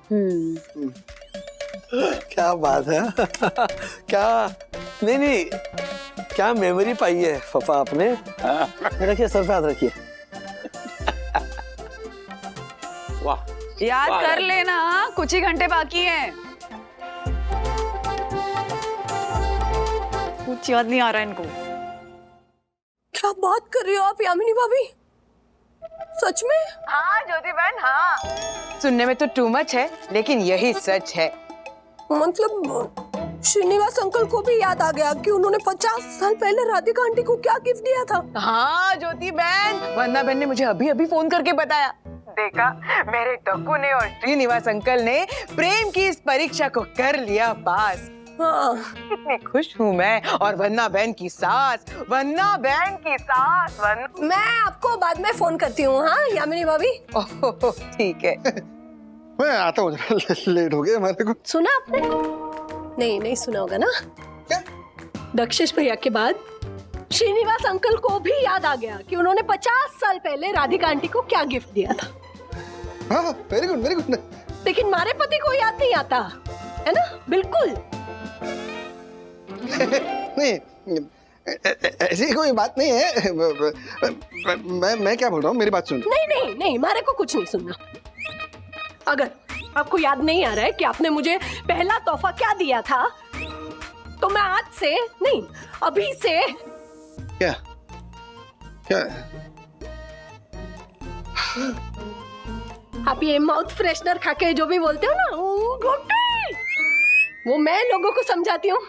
क्या बात है। क्या नहीं क्या मेमोरी पाई है पापा आपने। रखिए, सर पे हाथ रखिए। वाह, याद कर लेना, कुछ ही घंटे बाकी हैं। कुछ याद नहीं आ रहा इनको। क्या बात कर रही हो आप यामिनी भाभी? सच में? हाँ ज्योति बहन, हाँ। सुनने में तो टू मच है, लेकिन यही सच है। मतलब श्रीनिवास अंकल को भी याद आ गया कि उन्होंने 50 साल पहले राधिका आंटी को क्या गिफ्ट दिया था। हाँ ज्योति बहन, वंदना बहन ने मुझे अभी अभी फोन करके बताया। देखा, मेरे डक्कू ने और श्रीनिवास अंकल ने प्रेम की इस परीक्षा को कर लिया पास। हाँ। कितनी खुश हूँ मैं और वंदना बहन की सास, मैं आपको बाद में फोन करती हूँ। हाँ यामिनी भाभी। ओह ठीक है। मैं आता हूँ, लेट हो गया हमारे को। सुना आपने? नहीं सुना होगा ना। क्या? दक्षिश भैया के बाद श्रीनिवास अंकल को भी याद आ गया कि उन्होंने 50 साल पहले राधिका आंटी को क्या गिफ्ट दिया था। हाँ, वेरी गुड वेरी गुड। लेकिन मारे पति को याद नहीं आता है ना? बिल्कुल नहीं, ऐसी कोई बात नहीं है। मैं क्या बोल रहा हूँ, मेरी बात सुन। नहीं, मारे को कुछ नहीं सुनना। अगर आपको याद नहीं आ रहा है कि आपने मुझे पहला तोहफा क्या दिया था, तो मैं आज से नहीं, अभी से। क्या? आप ये माउथ फ्रेशनर खा के जो भी बोलते हो ना, वो मैं लोगों को समझाती हूँ,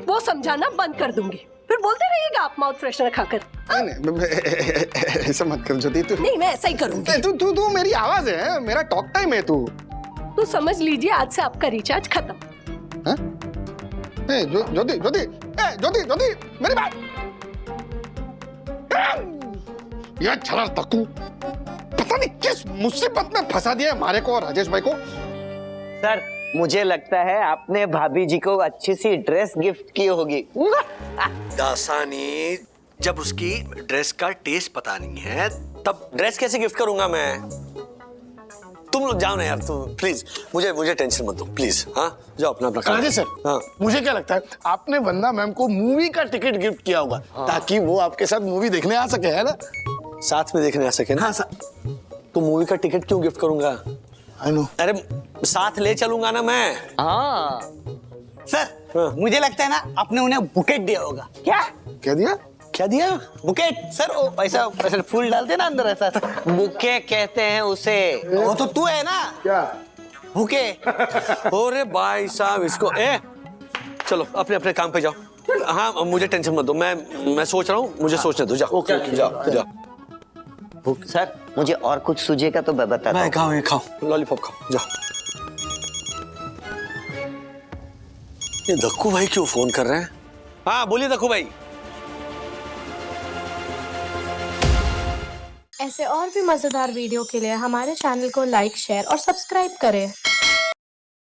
वो समझाना बंद कर दूंगी। फिर बोलते रहिएगा आप माउथ फ्रेशनर खाकर। नहीं, ऐसा मत कर ज्योति। तू नहीं, मैं ऐसा ही करूंगी। तू मेरी आवाज है, मेरा टॉक टाइम है। तू समझ लीजिए आज से आपका रिचार्ज खत्म। ज्योति मेरी बात। ये छलर तकू पता नहीं किस मुसीबत में फंसा दिया है हमारे को और राजेश भाई को। सर मुझे लगता है आपने भाभी जी को अच्छी सी ड्रेस गिफ्ट की होगी। दासानी, जब उसकी ड्रेस का टेस्ट पता नहीं है तब ड्रेस कैसे गिफ्ट करूंगा मैं। तुम लोग जाओ ना यार, तुम प्लीज मुझे टेंशन मत दो प्लीज। हाँ जाओ अपना काम। राजेश सर, हाँ मुझे क्या लगता है आपने वंदना मैम को मूवी का टिकट गिफ्ट किया होगा। हाँ। ताकि वो आपके साथ मूवी देखने आ सके, है ना? साथ में देखने आ सके ना। हाँ, तो मूवी का टिकट क्यों गिफ्ट करूंगा? I know। अरे साथ ले चलूंगा ना मैं। हाँ सर मुझे लगता है ना आपने उन्हें बुकेट दिया होगा। क्या दिया? बुकेट सर, वो ऐसा फूल डालते ना अंदर, ऐसा बुके कहते हैं उसे। वो तो तू है ना। क्या बुके? अरे भाई साहब, इसको चलो अपने अपने काम पे जाओ। हाँ मुझे टेंशन मत दो, मैं सोच रहा हूँ, मुझे सोचने दो। जाओ जाओ। सर मुझे और कुछ सूझेगा तो मैं बताता हूँ। ये खाओ लॉलीपॉप खाओ, जाओ। ये दक्कू भाई क्यों फोन कर रहे हैं? हाँ बोलिए दक्कू भाई। ऐसे और भी मजेदार वीडियो के लिए हमारे चैनल को लाइक, शेयर और सब्सक्राइब करें।